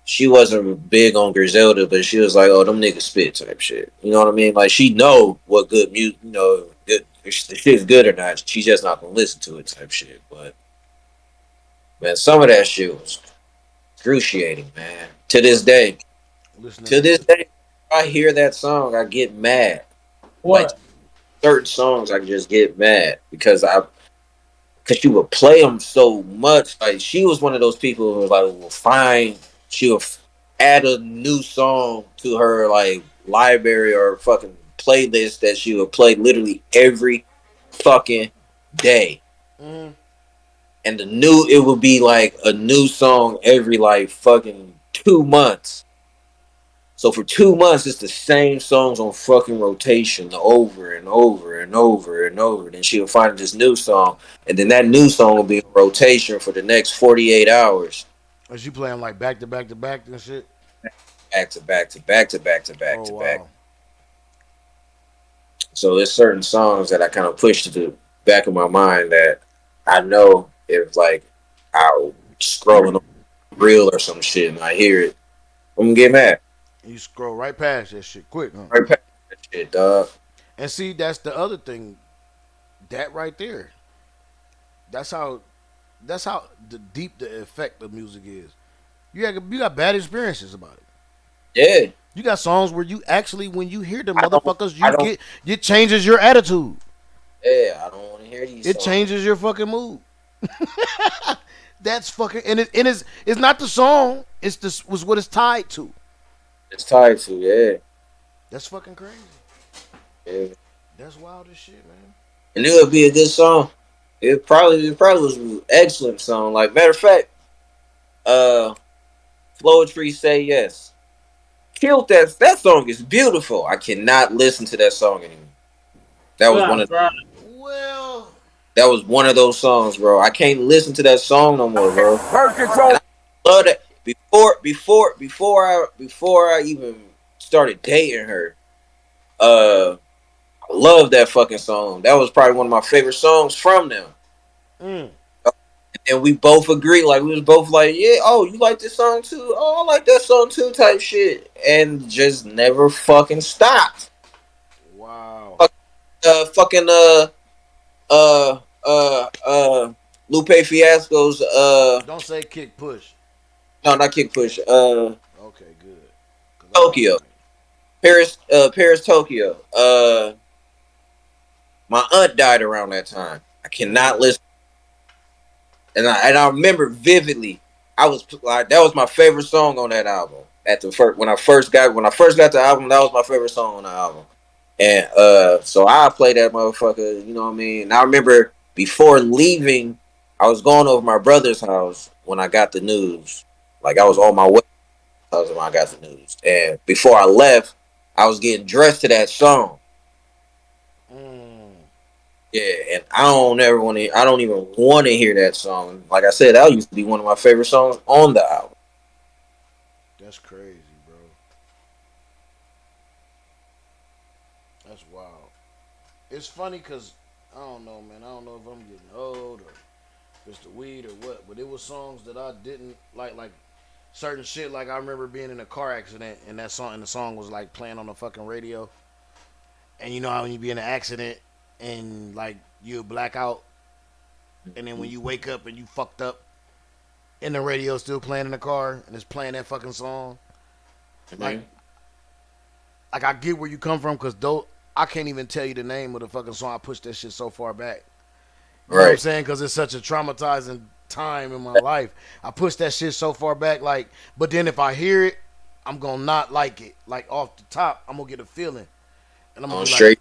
she wasn't big on Griselda, but she was like, "Oh, them niggas spit" type shit. You know what I mean? Like she know what good music, good if the shit's good or not. She's just not gonna listen to it type shit. But man, some of that shit was excruciating, man. Listening To to this day, I hear that song, I get mad. Like What? certain songs, I just get mad because she would play them so much. Like she was one of those people who was like, "Will find she will add a new song to her like library or fucking playlist that she would play literally every fucking day." mm-hmm. And it would be like a new song every like fucking 2 months. So for 2 months, it's the same songs on fucking rotation over and over and over and over. Then she'll find this new song, and then that new song will be on rotation for the next 48 hours, Is you playing like back to back to back and shit? back to back to back to back to back Oh to back. wow. So there's certain songs that I kind of push to the back of my mind that I know if like I'm scrolling on reel or some shit and I hear it, I'm gonna get mad. You scroll right past that shit quick, huh? Right past that shit, dog. And see, that's the other thing. That right there. That's how. That's how deep the effect of music is. You got bad experiences about it. Yeah. You got songs where you actually, when you hear the I don't. motherfuckers, I don't. it changes your attitude. Yeah. I don't want to hear these It songs. changes your fucking mood. That's fucking it's not the song. It's this was what it's tied to. It's tied to, yeah. That's fucking crazy. Yeah. That's wild as shit, man. And it would be a good song. It probably was an excellent song. Like matter of fact, uh Floetry Say Yes. Killed that song is beautiful. I cannot listen to that song anymore. That was one God, of bro. Well, that was one of those songs, bro. I can't listen to that song no more, bro. Birth control. And I love that before I even started dating her. I love that fucking song. That was probably one of my favorite songs from them. mm, And we both agree, like we was both like, yeah, oh, you like this song too? Oh, I like that song too, type shit. And just never fucking stopped. wow. Fucking uh Lupe Fiasco's Don't say kick push. no, not Kick Push, Okay, good. 'Cause I don't Tokyo. Paris Tokyo. My aunt died around that time. I cannot listen. And I remember vividly. I was like, that was my favorite song on that album. At the first, when I first got the album, that was my favorite song on the album. And so I played that motherfucker. You know what I mean? And I remember before leaving, I was going over my brother's house when I got the news. Like I was on my way to the house when I got the news. And before I left, I was getting dressed to that song. Mm, Yeah, and I don't even want to hear that song. Like I said, that used to be one of my favorite songs on the album. that's crazy, bro. That's wild. It's funny because I don't know, man. I don't know if I'm getting old or if it's the weed or what, but it was songs that I didn't like certain shit. Like I remember being in a car accident and the song was like playing on the fucking radio. And you know how when you be in an accident and like you black out, and then when you wake up and you fucked up, and the radio still playing in the car and it's playing that fucking song. Like, like I get where you come from because though I can't even tell you the name of the fucking song. I pushed that shit so far back. You know what I'm saying? Because it's such a traumatizing time in my life. I pushed that shit so far back. Like, but then if I hear it, I'm gonna not like it. Like off the top, I'm gonna get a feeling, and I'm gonna be straight.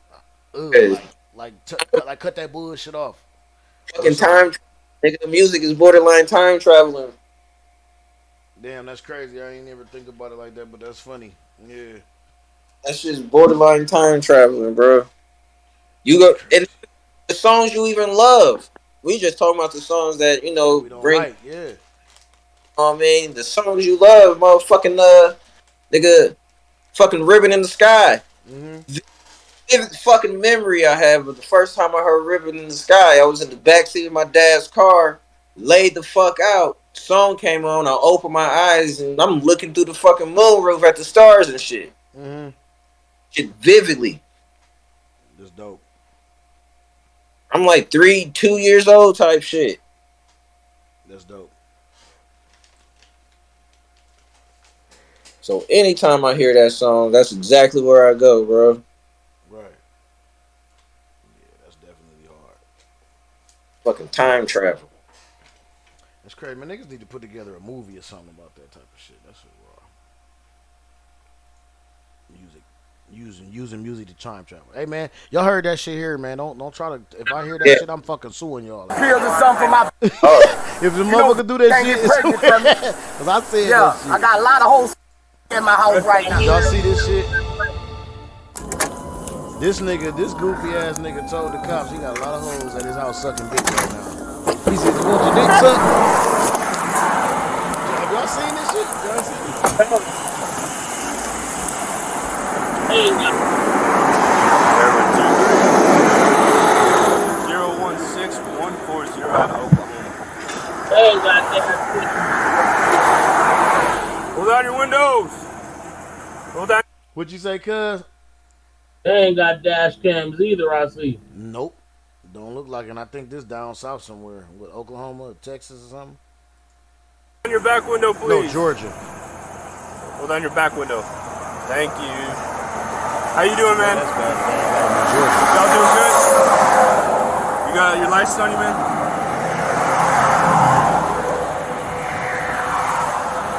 like cut that bullshit off. Fucking time, nigga. The music is borderline time traveling. Damn, that's crazy. I ain't never think about it like that, but that's funny. Yeah. That's just borderline time traveling, bro. You go and the songs you even love. We just talking about the songs that we don't bring. like, yeah. You know what I mean, the songs you love, motherfucking nigga, fucking Ribbon in the Sky. Vivid fucking memory I have of the first time I heard Ribbon in the Sky. I was in the backseat of my dad's car, laid the fuck out. Song came on. I opened my eyes and I'm looking through the fucking moonroof at the stars and shit. Shit vividly. That's dope. I'm like 2 years old type shit. That's dope. So anytime I hear that song, that's exactly where I go, bro. Right. Yeah, that's definitely hard. Fucking time travel. That's crazy, man. Niggas need to put together a movie or something about that type of shit. That's raw. Using music to time travel. Hey man, y'all heard that shit here, man. Don't try to. If I hear that shit, I'm fucking suing y'all. Feel the song for my. If the motherfucker do that shit, because I said that shit. I got a lot of hoes in my house right now. Y'all see this shit? This goofy ass nigga told the cops he got a lot of hoes at his house sucking dick right now. He said, "You want your dick sucked?" Have y'all seen this shit? Y'all seen it? Hey, 016-140 out of Oklahoma. Hey, goddamn. Roll down your windows. Roll down. What'd you say, cuz? They ain't got dash cams either, I see. Nope. Don't look like it. And I think this down south somewhere. With Oklahoma or Texas or something. On your back window, please. No, Georgia. Roll down your back window. Thank you. How you doing, man? Y'all doing good? You got your license on you, man?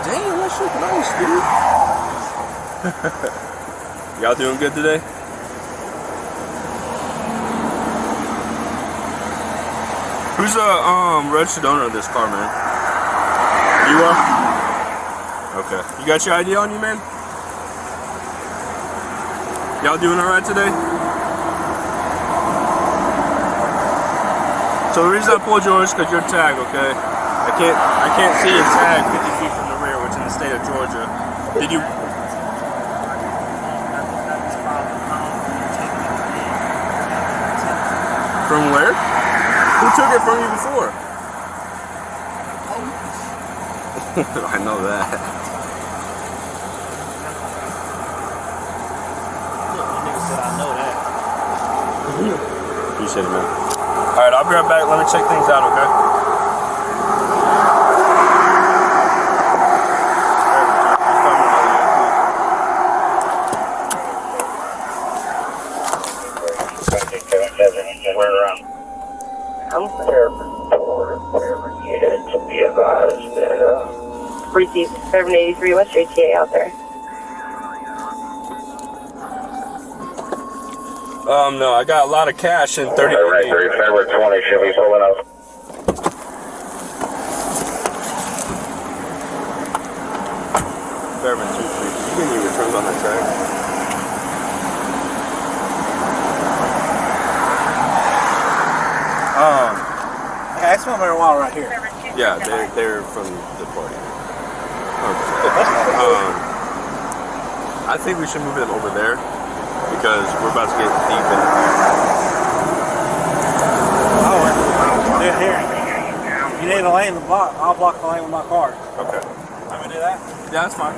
Damn, that shit nice, dude. Y'all doing good today? Who's the registered owner of this car, man? You are? Okay. You got your ID on you, man? Y'all doing alright today? So the reason I pulled yours is because you're tagged, okay? I can't see your tag 50 feet from the rear, which in the state of Georgia. Did you? From where? Who took it from you before? I know that. Appreciate it, man. Alright, I'll be right back. Let me check things out, okay? I'm here for you to be advised that Receive 783 West JTA out there. No, I got a lot of cash in 30. Right, 35 20 should be pulling up. Fairman 23. You can need returns on that track. I smell marijuana right here. Yeah, they're from the party. I think we should move them over there because we're about to get deep in. Oh, they're here. If you need a lane to block, I'll block the lane with my car. Okay. Let me do that? Yeah, that's fine.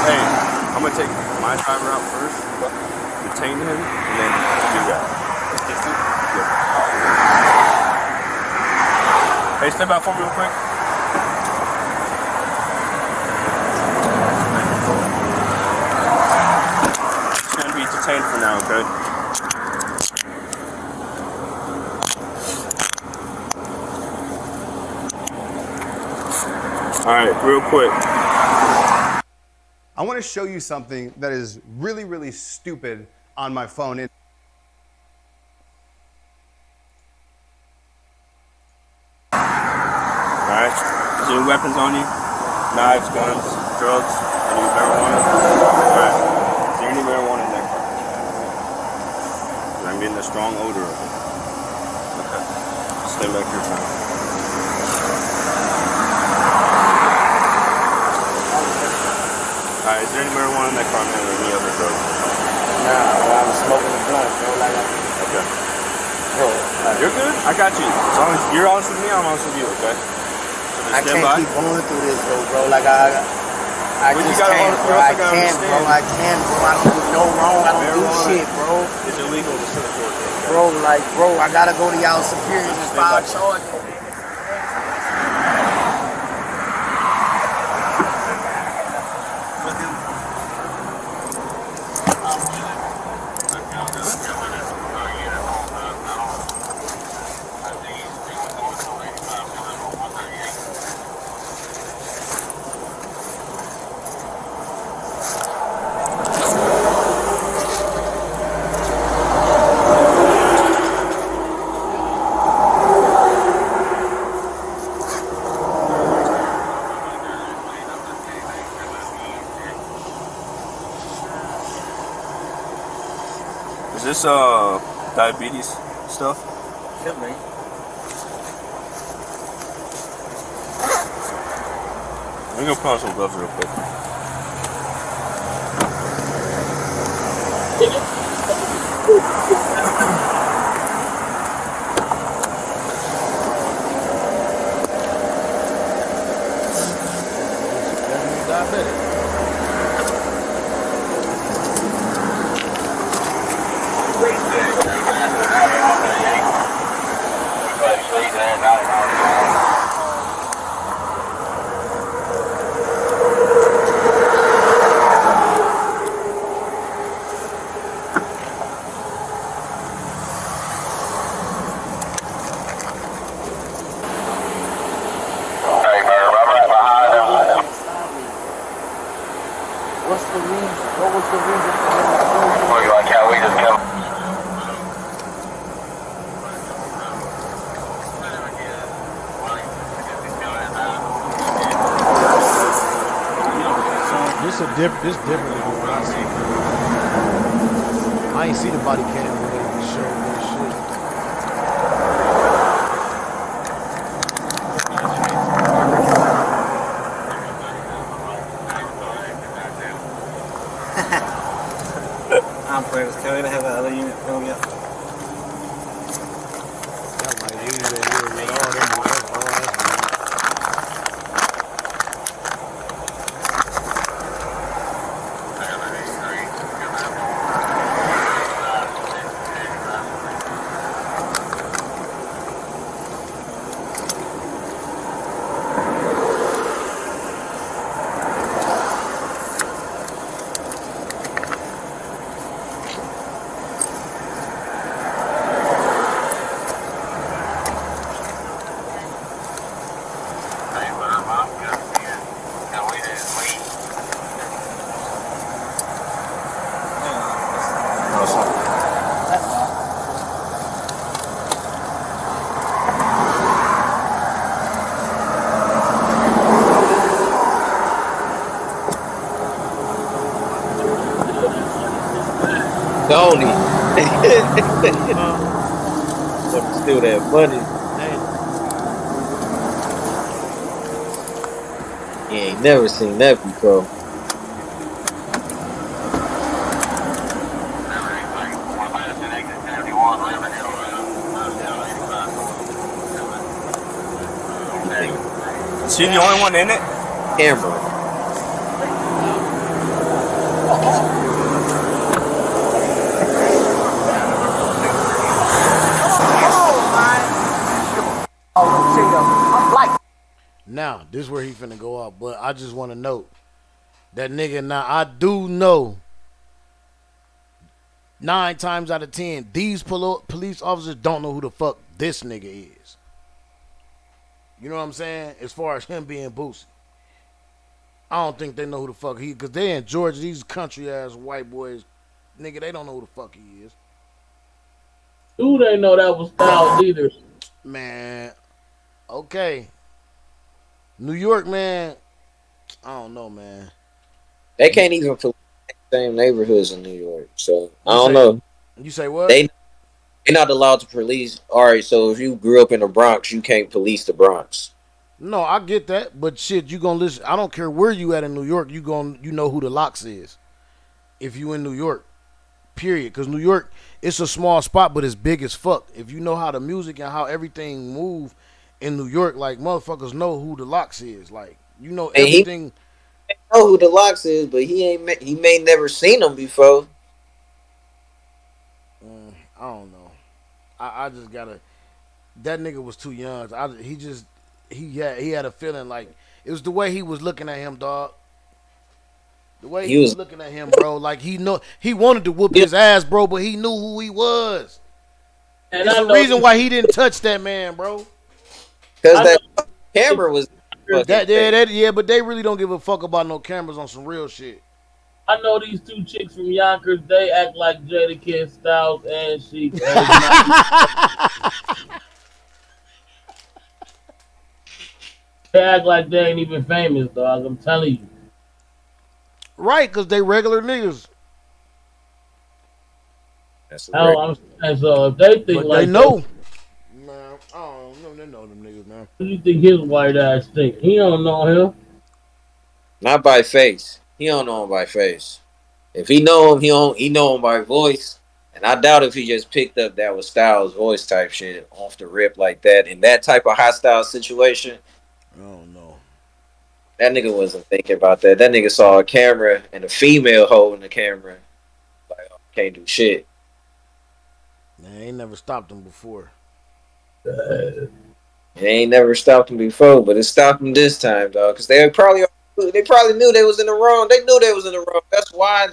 Hey, I'm gonna take my driver out first, detain him, and then do that. Yeah. Hey, step out for me real quick. It's gonna be detained for now, okay? All right, real quick. I want to show you something that is really, really stupid on my phone. All right. Is there any weapons on you? Knives, guns, drugs, any marijuana? All right. Is there any marijuana in that car? 'Cause I'm getting a strong odor of it. Okay. Stay back here for now. Alright, is there any marijuana in that car, man, or any other drugs? Nah, I'm smoking a blunt, bro. Okay. You're good. I got you. As long as you're honest with me, I'm honest with you, okay? So I can't keep going through this, bro. Like, I Well, just you gotta can't, honest- bro. you I also gotta can't, bro. understand. I can't, bro. I don't do no wrong. I don't do Marijuana shit, bro. It's illegal to sell for it. Bro, like, bro, I gotta go to y'all superiors and file charges. Is this diabetes stuff? Could be. Let me go put on some gloves real quick. What's the reason? What was the reason? This different than what I see. I ain't see the body cam where they showed this shit. I'm playing this. Can we have another unit filling up? That like leave that here with all them. That's all that's Don't he? Still that money. You ain't never seen that before. Is she the only one in it? Amber. Now, this is where he finna go off, but I just want to note that nigga. Now, I do know 9 times out of 10, these police officers don't know who the fuck this nigga is. You know what I'm saying? As far as him being Boosie, I don't think they know who the fuck he, because they in Georgia, these country ass white boys, nigga, they don't know who the fuck he is. Dude ain't know that was Styles either. Man, okay. New York, man, I don't know, man. They can't even police the same neighborhoods in New York, so I don't know. You say what? They're not allowed to police. All right, so if you grew up in the Bronx, you can't police the Bronx. No, I get that, but shit, you gonna listen. I don't care where you at in New York. You know who the Locks is. If you in New York, period. Because New York, it's a small spot, but it's big as fuck. If you know how the music and how everything move in New York, like motherfuckers know who the Locks is. Like you know everything. He know who the Locks is, but he may never seen them before. I don't know. I just gotta. That nigga was too young. He had a feeling like it was the way he was looking at him, dog. The way he was looking at him, bro. Like he wanted to whoop his ass, bro, but he knew who he was. And there's a reason why he didn't touch that man, bro. Because that camera was but they really don't give a fuck about no cameras on some real shit. I know these 2 chicks from Yonkers. They act like Jada Kiss, Styles, and Sheik. They act like they ain't even famous, dog. I'm telling you. Right, because they regular niggas. That's I'm saying, so if they think but like they know. Man, I don't know. They know them niggas, man. What do you think his white ass think? He don't know him. Not by face. He don't know him by face. If he know him, he know him by voice. And I doubt if he just picked up that was Styles' voice type shit off the rip like that in that type of hostile situation. I don't know. That nigga wasn't thinking about that. That nigga saw a camera and a female holding the camera. Like, oh, can't do shit. Man, ain't never stopped him before. It ain't never stopped him before, but it stopped him this time, dog. Because they probably knew they was in the wrong. They knew they was in the wrong. That's why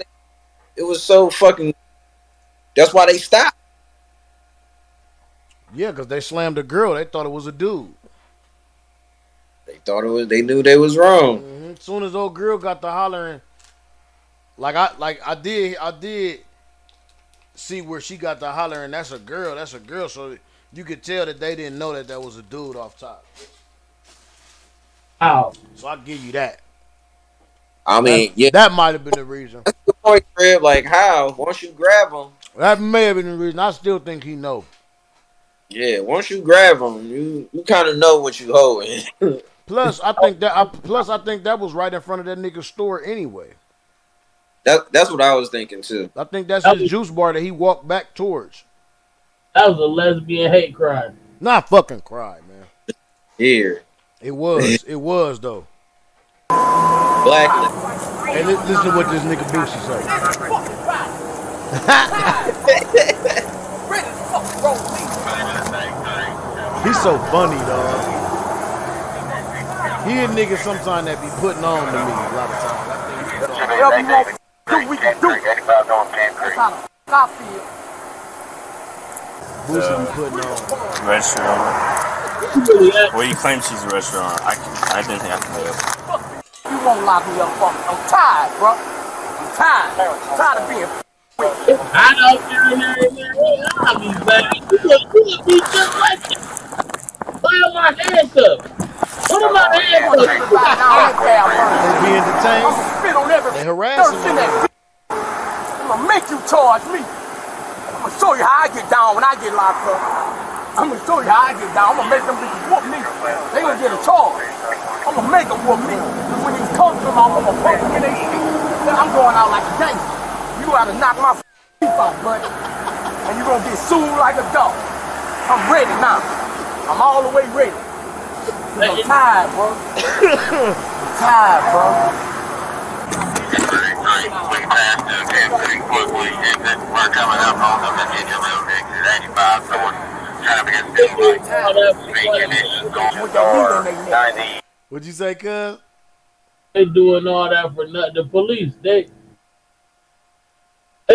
it was so fucking. That's why they stopped. Yeah, because they slammed a girl. They thought it was a dude. They thought it was. They knew they was wrong. Mm-hmm. As soon as old girl got the hollering, I did see where she got the hollering. That's a girl. That's a girl. So you could tell that they didn't know that was a dude off top. Wow. So I give you that. I mean, that might have been the reason. That's the point, Fred. Like how once you grab him, that may have been the reason. I still think he know. Yeah, once you grab him, you kind of know what you holding. Plus, I think that was right in front of that nigga's store anyway. That's what I was thinking too. I think that's his juice bar that he walked back towards. That was a lesbian hate crime. Not fucking cry, man. Here. It was. It was though. Black. Hey, listen to what this nigga Boosie say. He's so funny, dog. He a nigga sometimes that be putting on to me a lot of times. We can do. That's how I feel. Boosie be putting on. Restaurant. Well, you claim she's a restaurant. I didn't think I could live. You won't lock me up, fuck. I'm tired, bro. I'm tired. I'm tired of being. I don't care. I'll be back. You gonna be just like that. Why are my hands up? What am I hands up? They be entertained. I'm gonna spit on every they harassing me. I'm gonna make you charge me. I'm gonna show you how I get down when I get locked up. I'm gonna show you how I get down. I'm gonna make them bitches whoop me. They gonna get a charge. I'm gonna make them whoop me. When these coats come off, I'm gonna put them in their feet. Then I'm going out like a gangster. You gotta knock my teeth out, buddy. And you gonna get sued like a dog. I'm ready now. I'm all the way ready. Cause I'm tired, bro. I'm tired, bro. What'd you say, cuz? They doing all that for nothing. The police, they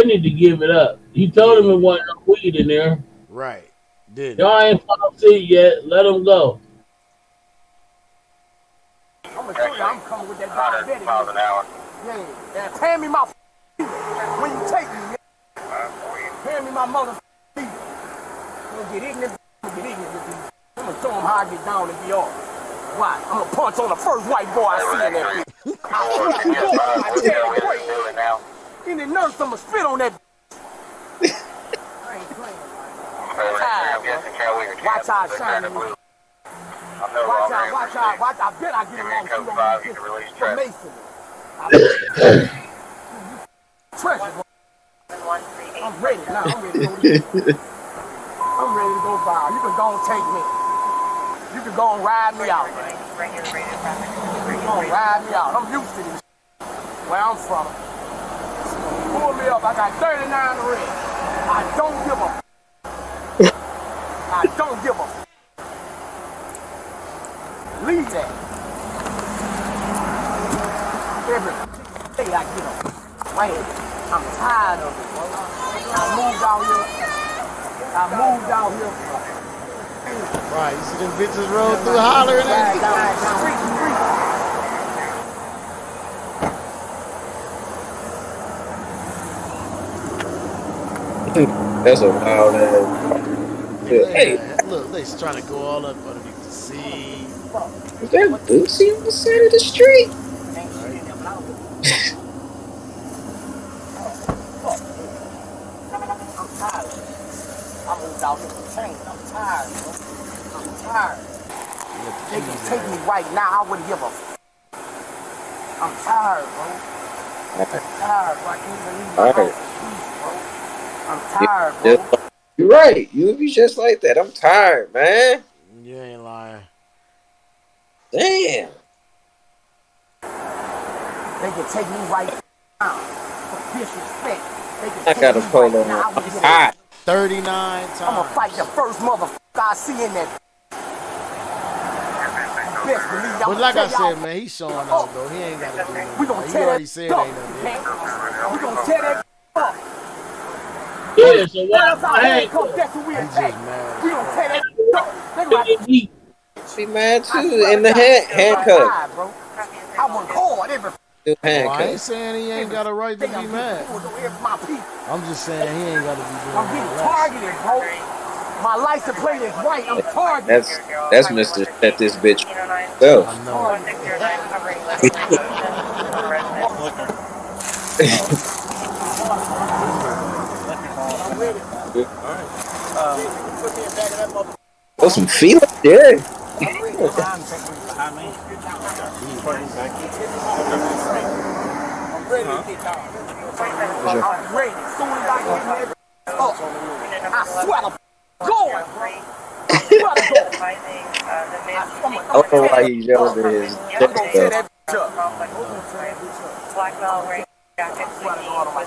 need to give it up. He told him it wasn't no weed in there. Right. Did Y'all ain't found seat yet. Let him go. I'm gonna show you I'm coming with that diabetic. Miles an hour. Yeah, pay me my when you take me. Pay me my mother. I'm gonna get ignorant. I'm gonna with you. I'm gonna show him how I get down and be off. Why? I'm gonna punch on the first white boy I see in that bitch. In the nurse, I'm gonna spit on that. I ain't playing. Watch how I shine in this. Watch out. I bet I get along for Mason. Treasure. I'm ready now. I'm ready to go. I'm ready to go viral. You can go and take me. You can go and ride me out. You can go and ride me out. I'm used to this. Where I'm from. Pull me up. I got 39 red. I don't give a. I don't give a. Leave that. Every day I get up. Man, I'm tired of it, bro. I moved out here. Right, you see them bitches roll through hollering at you. That's a wild ass. Hey, look, they's trying to go all up underneath the sea. Is there Boosie on the side of the street? I'm tired. I moved out here for change. I'm tired, bro. I'm tired. They can take me right now. I wouldn't give a. I'm tired, bro. I'm tired, bro. I can't even leave my house in peace, bro. I'm tired, bro. You're right. You would be just like that. I'm tired, man. You ain't lying. Damn. They can take me right now. For disrespect. I got a polo on. I'm hot. 39 times. I'm gonna fight the first motherfucker I see in that. But like I said, man, he's showing out though. He ain't gotta do nothing. We gonna He tear already that said up. ain't nothing. We gonna tear that up. Yeah, so why? That's what we attack. We gonna tear that up. She mad too in the handcuff. Bro. I was hard every. Oh, I ain't saying he ain't got a right to be mad. I'm just saying he ain't got to be doing I'm getting targeted, bro. My license plate is white. I'm targeted. That's Mr. Set this bitch. So. I know. Oh, some feet up there. I'm ready to get down. I'm ready. As soon as I get up, I swear to God. I don't know why he's yelling at his I'm gonna tear that bitch up. Black belt ring jacket with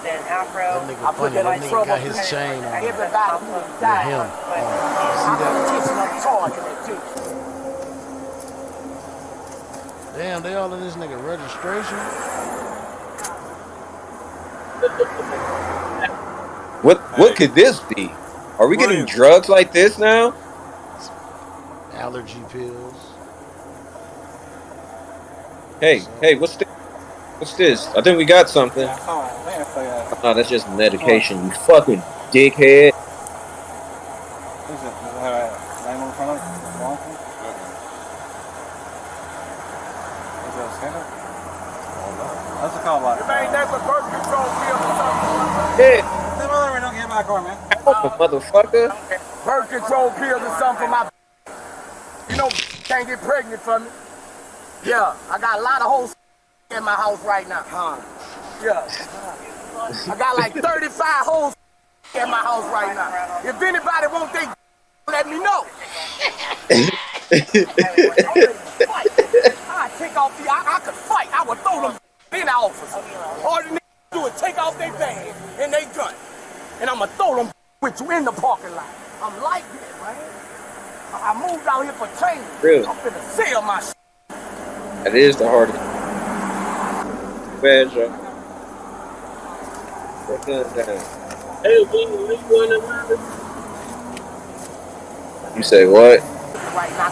an afro. That nigga funny. That nigga got his chain on. Everybody who died. Him. I'm catching up charge of that too. Damn, they all in this nigga registration. What could this be? Are we getting drugs like this now? Allergy pills. Hey, what's this? What's this? I think we got something. Oh, no, that's just medication, you fucking dickhead. What's it called? Like? That's a birth control pill or something. Yeah. Don't get in my car, man. Motherfucker. Birth control pills or something for my. You know, can't get pregnant from me. Yeah, I got a lot of hoes in my house right now. Yeah. I got like 35 hoes in my house right now. If anybody want they, let me know. I'm ready to fight. I take off the. I could fight. I would throw them in the office. All the niggas do is take off their bag and they gun, and I'ma throw them with you in the parking lot. I'm like that, man. I moved out here for training. Really? I'm finna sell my shit. That is the hardest. Bad job. Put guns down. Hey, we going to murder. You say what? Right now,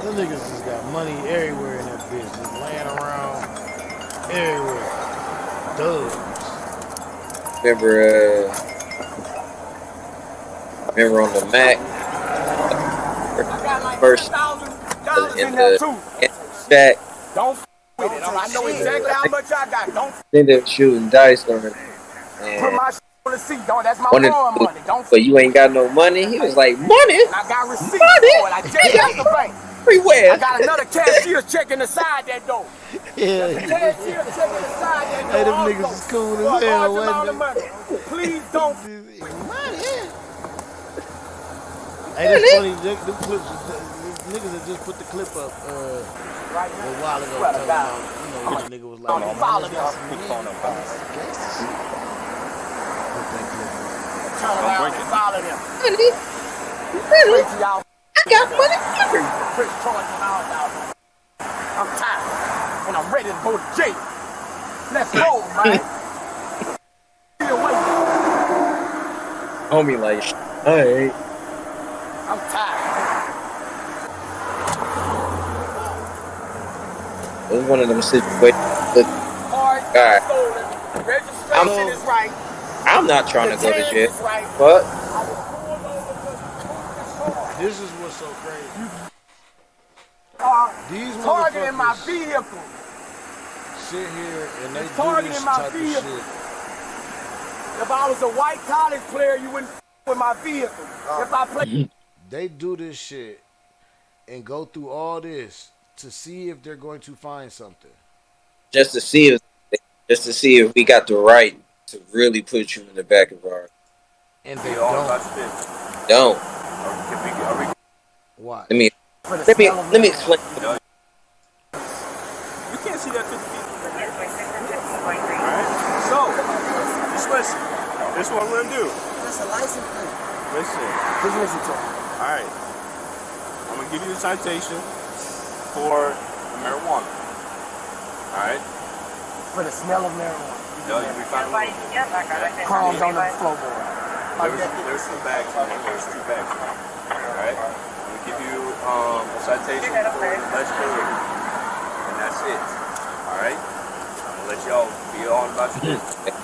Them niggas just got money everywhere in that bitch, just laying around everywhere. Thugs. Remember on the Mac, first in the chat, don't with it. I know exactly how much I got. Don't then they were shooting dice on it. put my shit on the seat. Don't. That's my One of lawn the money. Don't. but you ain't got no money. He was like, money? And I got receipts for it. I just left the bank. Everywhere. I got another cashier checking inside that door. Yeah. Cashier checking inside that door. Hey, them niggas is cool as hell, wasn't money. Please don't. Hey, that's funny. Them clips, niggas that just put the clip up a while ago. Talking about, the nigga was like, Don't follow me. Put that clip up. Turn around and follow them. Really? I got money I'm tired and I'm ready to go to jail. Let's go, man. Homie like, alright. I'm tired. It was one of them situations. God, Registration is right. I'm not trying to go to jail. Right. But This is what's so crazy. These targeting my motherfuckers vehicle. sit here and they do Targeting this my type vehicle. of shit. If I was a white college player, you wouldn't with my vehicle. If I play, They do this shit and go through all this to see if they're going to find something. just to see if we got the right to really put you in the back of our. And they Don't. Why? Let me explain. You can't see that 50 feet. Alright? So, just listen. This is what I'm going to do. that's a license plate. Listen. Just listen to me. Alright. I'm going to give you the citation for marijuana. Alright? For the smell of marijuana. No, you'll be fine. Crumbs on the floorboard. There's some bags in there. There's 2 bags in there. Alright? I'm going to give you a citation for legibility. And that's it. Alright? I'm going to let y'all be on about your business.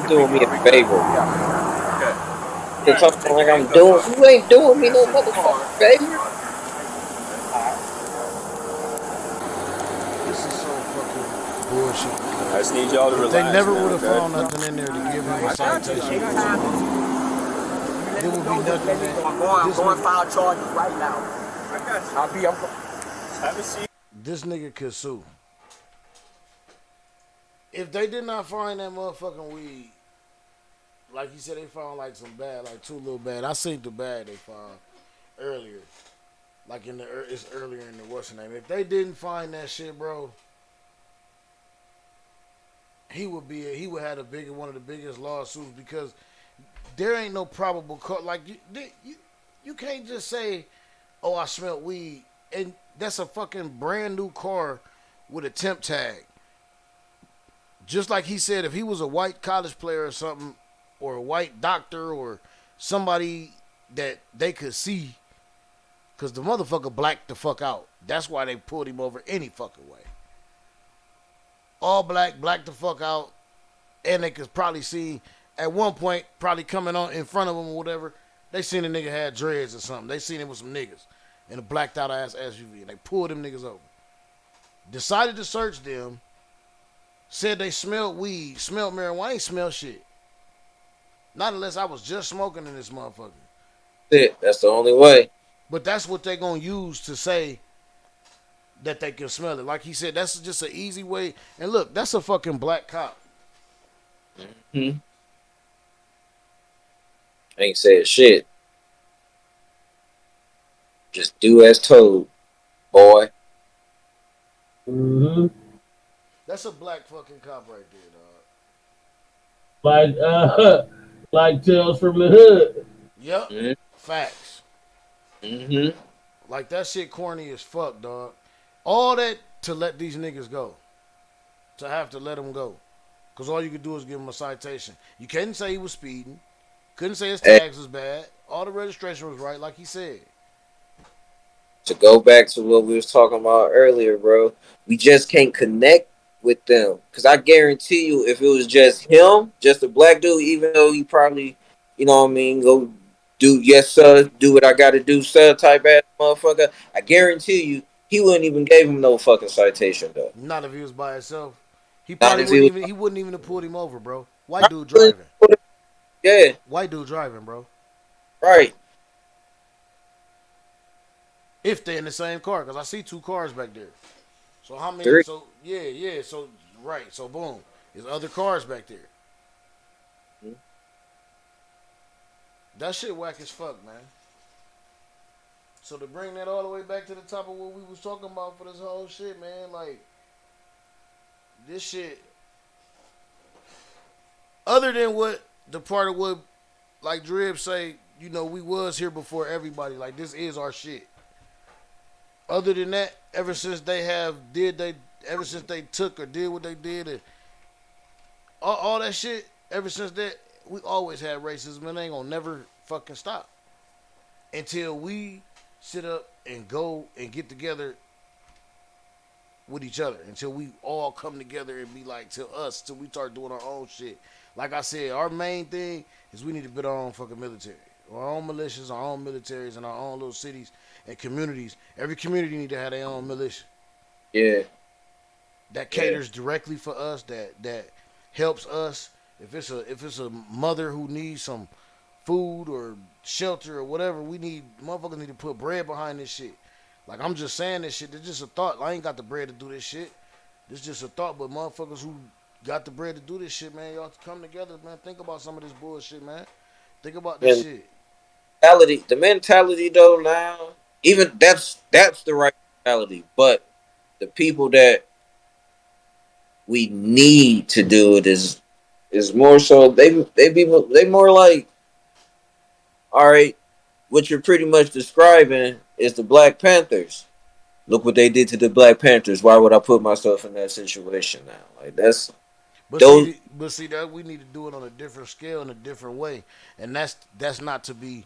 You doing me a favor. Okay. You're talking like I'm doing. You ain't doing me no motherfucking favor. This is so fucking bullshit. I just need y'all to If relax. they never man, would have okay? found nothing in there to give him a citation. There would be nothing there. I'm going to file charges right now. I got you. I'll be up. Have a seat. This nigga could sue. If they did not find that motherfucking weed, like you said, they found like some bad, like 2 little bad. I seen the bad they found earlier. Like it's earlier in the what's the name. If they didn't find that shit, bro, he would have one of the biggest lawsuits because there ain't no probable cause. Like you can't just say, "Oh, I smelled weed," and that's a fucking brand new car with a temp tag. Just like he said, if he was a white college player or something, or a white doctor or somebody that they could see, because the motherfucker blacked the fuck out. That's why they pulled him over any fucking way. All black, blacked the fuck out, and they could probably see at one point, probably coming on in front of him or whatever, they seen a nigga had dreads or something. They seen him with some niggas in a blacked out ass SUV, and they pulled them niggas over. Decided to search them. Said they smelled weed, smelled marijuana. I ain't smell shit. Not unless I was just smoking in this motherfucker. That's the only way. But that's what they gonna use to say that they can smell it. Like he said, that's just an easy way. And look, that's a fucking black cop. Mm-hmm. Ain't said shit. Just do as told, boy. Mm-hmm. That's a black fucking cop right there, Like like Tales from the Hood. dog. Yep. Mm-hmm. Facts. Mm-hmm. Like that shit corny as fuck, dog. All that to let these niggas go. To have to let them go. Because all you could do is give him a citation. You couldn't say he was speeding. Couldn't say his Hey, tags was bad. All the registration was right, like he said. to go back to what we was talking about earlier, bro, we just can't connect with them. Cause I guarantee you, if it was just him, just a black dude, even though he probably, you know what I mean, go do yes sir, do what I gotta do, sir, type ass motherfucker, I guarantee you, he wouldn't even gave him no fucking citation though. Not if he was by himself. He Not probably if he wouldn't was. even. He wouldn't even have pulled him over, bro. White dude driving. Yeah, White dude driving, bro. right. If they in the same car, because I see two cars back there. So how many? Three. So yeah. So right. So boom, there's other cars back there. That shit whack as fuck, man. So to bring that all the way back to the top of what we was talking about for this whole shit, man, like this shit. Other than what the part of what like Drib say, you know, we was here before everybody. Like this is our shit. Other than that, ever since they took or did what they did, and all that shit, ever since that, we always had racism, and it ain't gonna never fucking stop until we sit up and go and get together with each other. Until we all come together and be like to us, till we start doing our own shit. Like I said, our main thing is we need to build our own fucking military, our own militias, our own militaries, and our own little cities and communities. Every community need to have their own militia Yeah, that yeah. caters directly for us, that helps us. If it's a mother who needs some food or shelter or whatever, we need motherfuckers need to put bread behind this shit. Like I'm just saying this shit. It's just a thought. I ain't got the bread to do this shit. This just a thought. But motherfuckers who got the bread to do this shit, man, y'all come together, man. Think about some of this bullshit, man. Think about this And shit. the mentality though now, even that's the right mentality. But the people that we need to do it is more so they more like, all right, what you're pretty much describing is the Black Panthers. Look what they did to the Black Panthers. Why would I put myself in that situation now? Like that's But those. see that we need to do it on a different scale in a different way, and that's not to be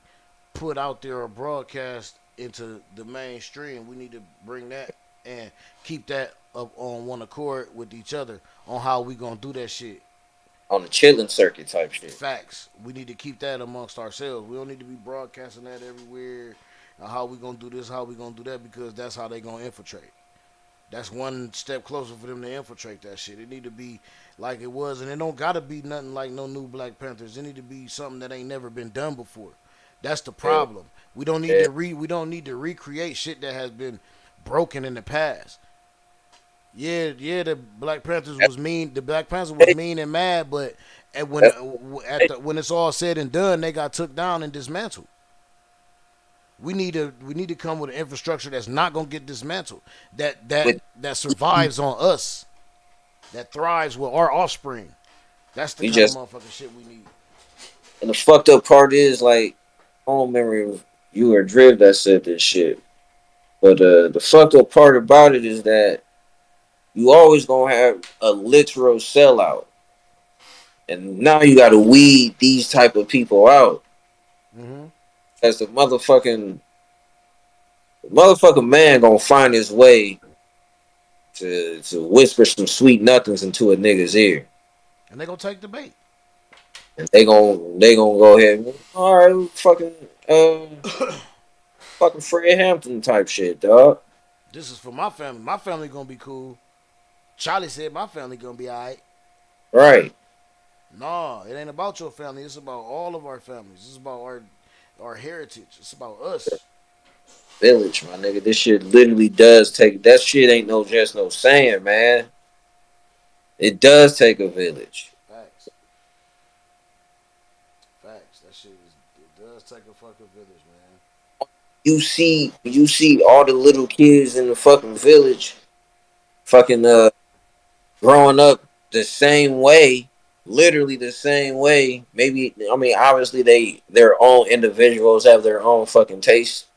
put out there or broadcast into the mainstream. We need to bring that and keep that up on one accord with each other on how we gonna do that shit. On the chilling circuit type shit. Facts. We need to keep that amongst ourselves. We don't need to be broadcasting that everywhere. How we gonna do this? How we gonna do that? Because that's how they gonna infiltrate. That's one step closer for them to infiltrate that shit. It need to be like it was, and it don't gotta be nothing like no new Black Panthers. It need to be something that ain't never been done before. That's the Yeah, problem. We don't need yeah. we don't need to recreate shit that has been broken in the past. Yeah, the Black Panthers was mean. The Black Panthers was mean and mad, but That's when it's all said and done, they got took down and dismantled. We need to come with an infrastructure that's not gonna get dismantled. with That survives on us. That thrives with our offspring. That's the we kind of just motherfucking shit we need. and the fucked up part is like I don't remember if you or Driv that said this shit. But the fucked up part about it is that you always gonna have a literal sellout. And now you gotta weed these type of people out. Hmm. As the motherfucking man gonna find his way to whisper some sweet nothings into a nigga's ear. And they gonna take the bait. And they gonna go ahead and all right, fucking Fred Hampton type shit, dog. This is for my family. My family gonna be cool. Charlie said my family gonna be alright. Right. No, it ain't about your family. It's about all of our families. It's about our heritage. It's about us. Village, my nigga. This shit literally does take that shit ain't no just no saying, man. It does take a village. Facts. It does take a fucking village, man. You see all the little kids in the fucking village, fucking growing up the same way, literally the same way. Maybe I mean obviously their own individuals have their own fucking taste,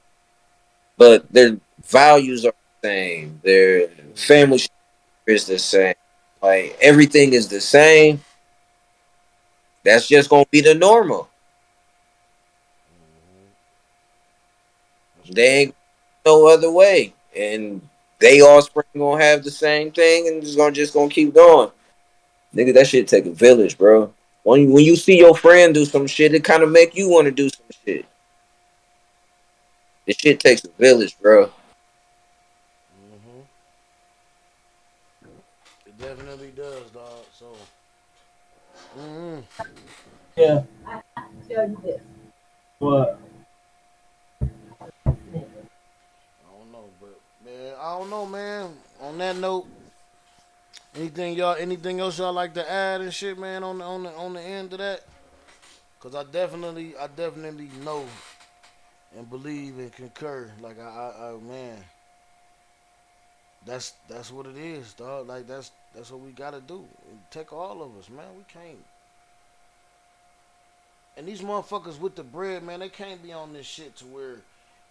but their values are the same. Their family structure is the same. Like everything is the same. That's just gonna be the normal. They ain't no other way, and they offspring gonna have the same thing, and just gonna keep going. Nigga, that shit take a village, bro. When you see your friend do some shit, it kind of make you want to do some shit. This shit takes a village, bro. It definitely does, dog. So, mm-hmm. Yeah. What? I don't know, but man, I don't know, man. On that note, anything else y'all like to add and shit, man, on the end of that? Cause I definitely know and believe and concur. Like man, that's what it is, dog. Like that's what we gotta do. Take all of us, man. We can't. And these motherfuckers with the bread, man, they can't be on this shit to where,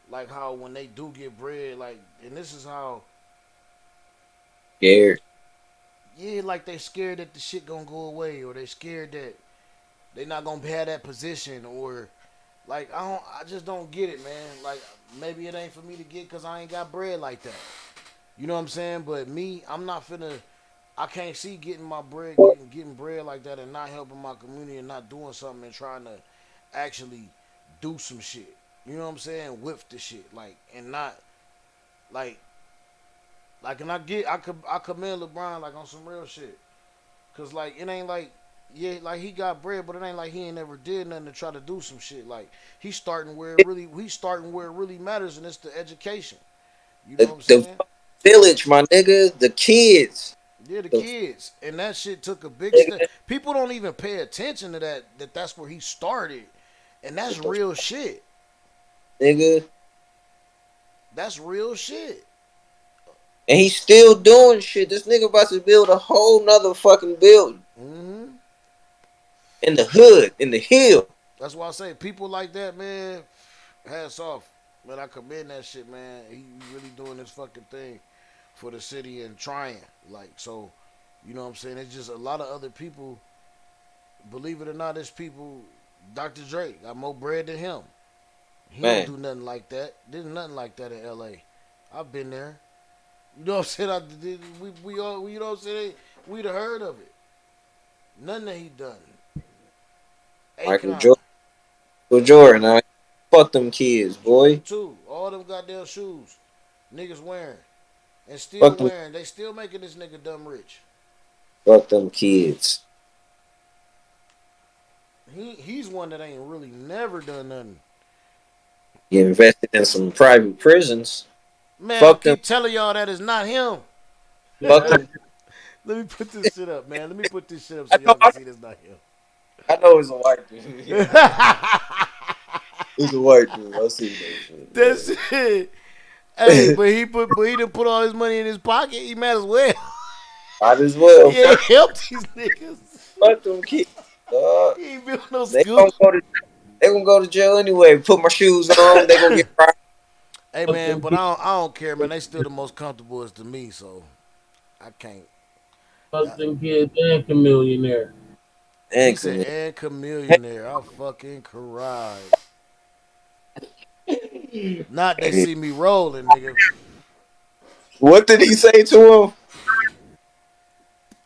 like how when they do get bread, like, and this is how, Scared. yeah, like they scared that the shit gonna go away, or they scared that they not gonna have that position, or like I just don't get it, man. Like maybe it ain't for me to get because I ain't got bread like that. You know what I'm saying? But me, I'm not finna. I can't see getting my bread, getting bread like that, and not helping my community, and not doing something, and trying to actually do some shit. You know what I'm saying? With the shit, like, and not like, and I commend LeBron like on some real shit, cause like it ain't like, yeah, like he got bread, but it ain't like he ain't never did nothing to try to do some shit. Like he's starting where it really matters, and it's the education. You know what I'm The saying? village, my nigga, the kids, Yeah, the the kids, and that shit took a big step. nigga, People don't even pay attention to that. That's where he started, and that's real shit. nigga, That's real shit. and he's still doing shit. This nigga about to build a whole nother fucking building Hmm. in the hood, in the hill. That's why I say people like that, man. Hats off, man. I commend that shit, man. He really doing this fucking thing for the city and trying, like, so. You know what I'm saying? It's just a lot of other people. Believe it or not, there's people. Dr. Dre got more bread than him. He don't Man, do nothing like that. There's nothing like that in L.A. I've been there. You know what I'm saying? We all, you know what I'm saying? We'd have heard of it. Nothing that he done. Michael Akon. Jordan, fuck them kids, Jordan boy. too. All them goddamn shoes. Niggas wearing. And still Fuck them, wearing. They still making this nigga dumb rich. fuck them kids. He's one that ain't really never done nothing. He invested in some private prisons. Man, I Fuck them, keep telling y'all that is not him. fuck them. Let me put this shit up, man. Let me put this shit up so I know, y'all can see this not him. I know it's a white dude. It's a white dude. I see that shit. That's it. Hey, but he didn't put all his money in his pocket. He might as well. Might as well. He ain't helped these niggas. Fuck them kids. He ain't built no They school. gonna go to jail anyway. Put my shoes on. They gonna get fried. Hey man, but I don't care, man. They still the most comfortable to me, so I can't. Fuck them kids and Chameleonaire. He And said, commit. and chameleonaire. I fucking cried. Not they see me rolling, nigga. What did he say to him?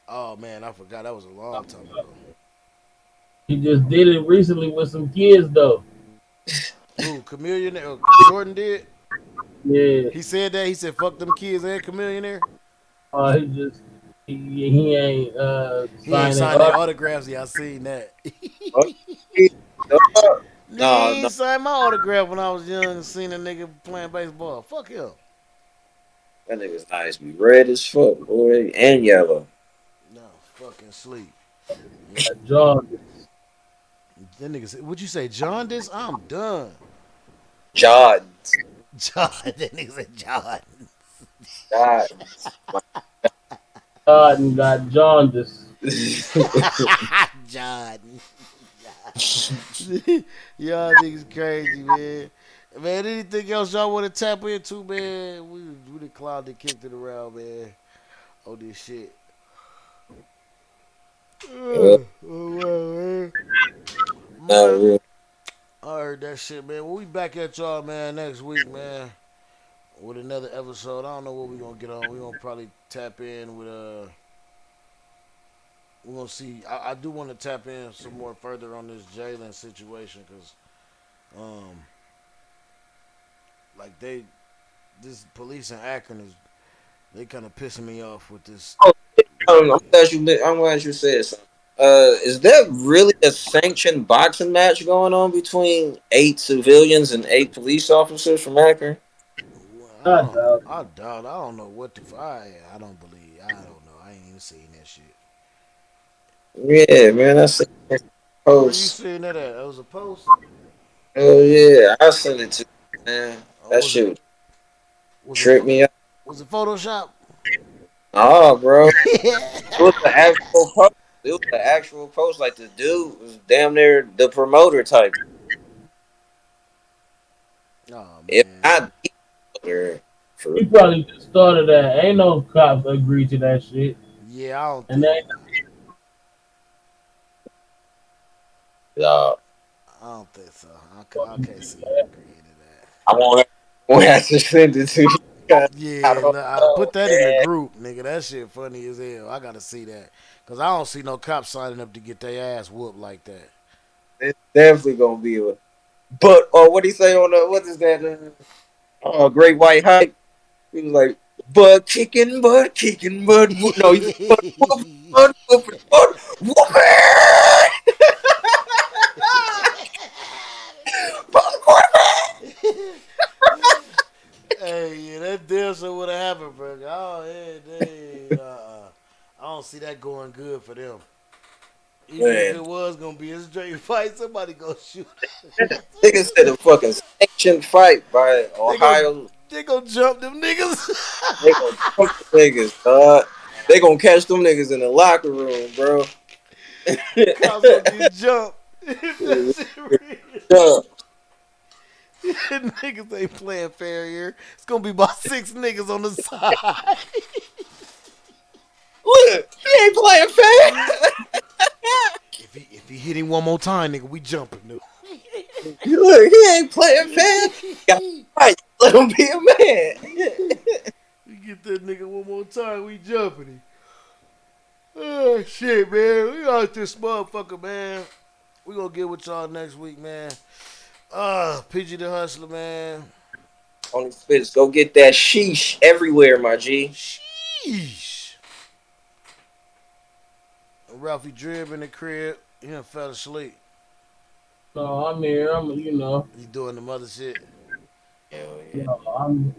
Oh man, I forgot. That was a long time ago. He just did it recently with some kids though. Who? Chameleonaire? Jordan did? Yeah. He said that. He said, fuck them kids and chameleonaire. He just he ain't He ain't signing signed their up. autographs. Yeah, I seen that. Nigga, No, he no. ain't signed my autograph when I was young and seen a nigga playing baseball. Fuck him. That nigga's nice. Be red as fuck, boy, and yellow. No, fucking sleep. Jaw. That nigga said, would you say jaundice? I'm done. John. John. That nigga said John. God. God got jaundice. John. Y'all niggas crazy, man. Man, anything else y'all want to tap into, man? We the clown that kicked it around, man. On this shit. Yeah. Oh, wow, Not man. real. I heard that shit, man. We'll be back at y'all, man, next week, man, with another episode. I don't know what we gonna get on. We gonna probably tap in with we're gonna see. I do want to tap in some more further on this Jalen situation because, like this police in Akron is they kind of pissing me off with this. Oh, I'm glad you said something. Is there really a sanctioned boxing match going on between 8 civilians and 8 police officers from Akron? I doubt I doubt. I don't know what the. I don't believe. I don't know. I ain't even seen that shit. Yeah, man, I seen that Where you post. seeing that at? That was a post. Oh yeah, I sent it to you, man. Or That was it? shit Was it? tripped me out. Was it Photoshop? Oh, bro, it was the actual post. It was the actual post. Like the dude was damn near the promoter type. Oh If man. not the promoter, for he probably just started that. Ain't no cops agree to that shit. Yeah, I don't And think. they y'all. I don't think so. I can't see him agreeing to that. I won't have to send it to you. 'Cause I Yeah, don't I know, put that in the man. group, nigga. That shit funny as hell. I gotta see that. Cause I don't see no cops signing up to get their ass whooped like that. It's definitely gonna be a. But what do he say on the what is that? Great White Hype. He was like, butt kicking, no, he's like, butt whooping. Hey, yeah, that damn sure would have happened, bro. Oh, yeah, I don't see that going good for them. Even if Man, it was gonna be a straight fight, somebody gonna shoot. nigga said a fucking sanctioned fight by They gonna Ohio. they gonna jump them niggas. They gonna jump the niggas, dog. They gonna catch them niggas in the locker room, bro. Cops gonna get jumped. If that shit Yeah. real. Niggas ain't playing fair here. It's gonna be about 6 niggas on the side. Look, he ain't playing fair. If he hit him one more time, nigga, we jumping, dude. Look, he ain't playing fair. Got right. Let him be a man. We get that nigga one more time, we jumping him. Oh shit, man. We out this motherfucker, man. We gonna get with y'all next week, man. PG the Hustler, man. Only Spitz, go get that sheesh everywhere, my G. Sheesh. Ralphie Drib in the crib. He done fell asleep. no, I'm here. He doing the mother shit. Hell yeah. I'm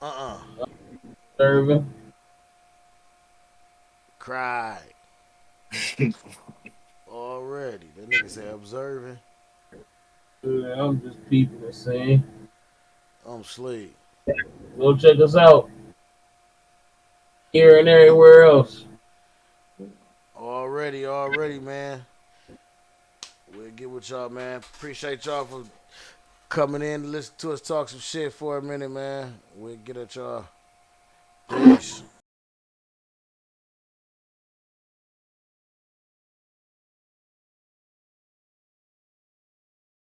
Uh-uh. serving. Cry. Already. That nigga say observing. Yeah, I'm just peeping and saying. I'm asleep. Go check us out. Here and everywhere else. Already, man. We'll get with y'all, man. Appreciate y'all for coming in to listen to us talk some shit for a minute, man. We'll get at y'all. Peace.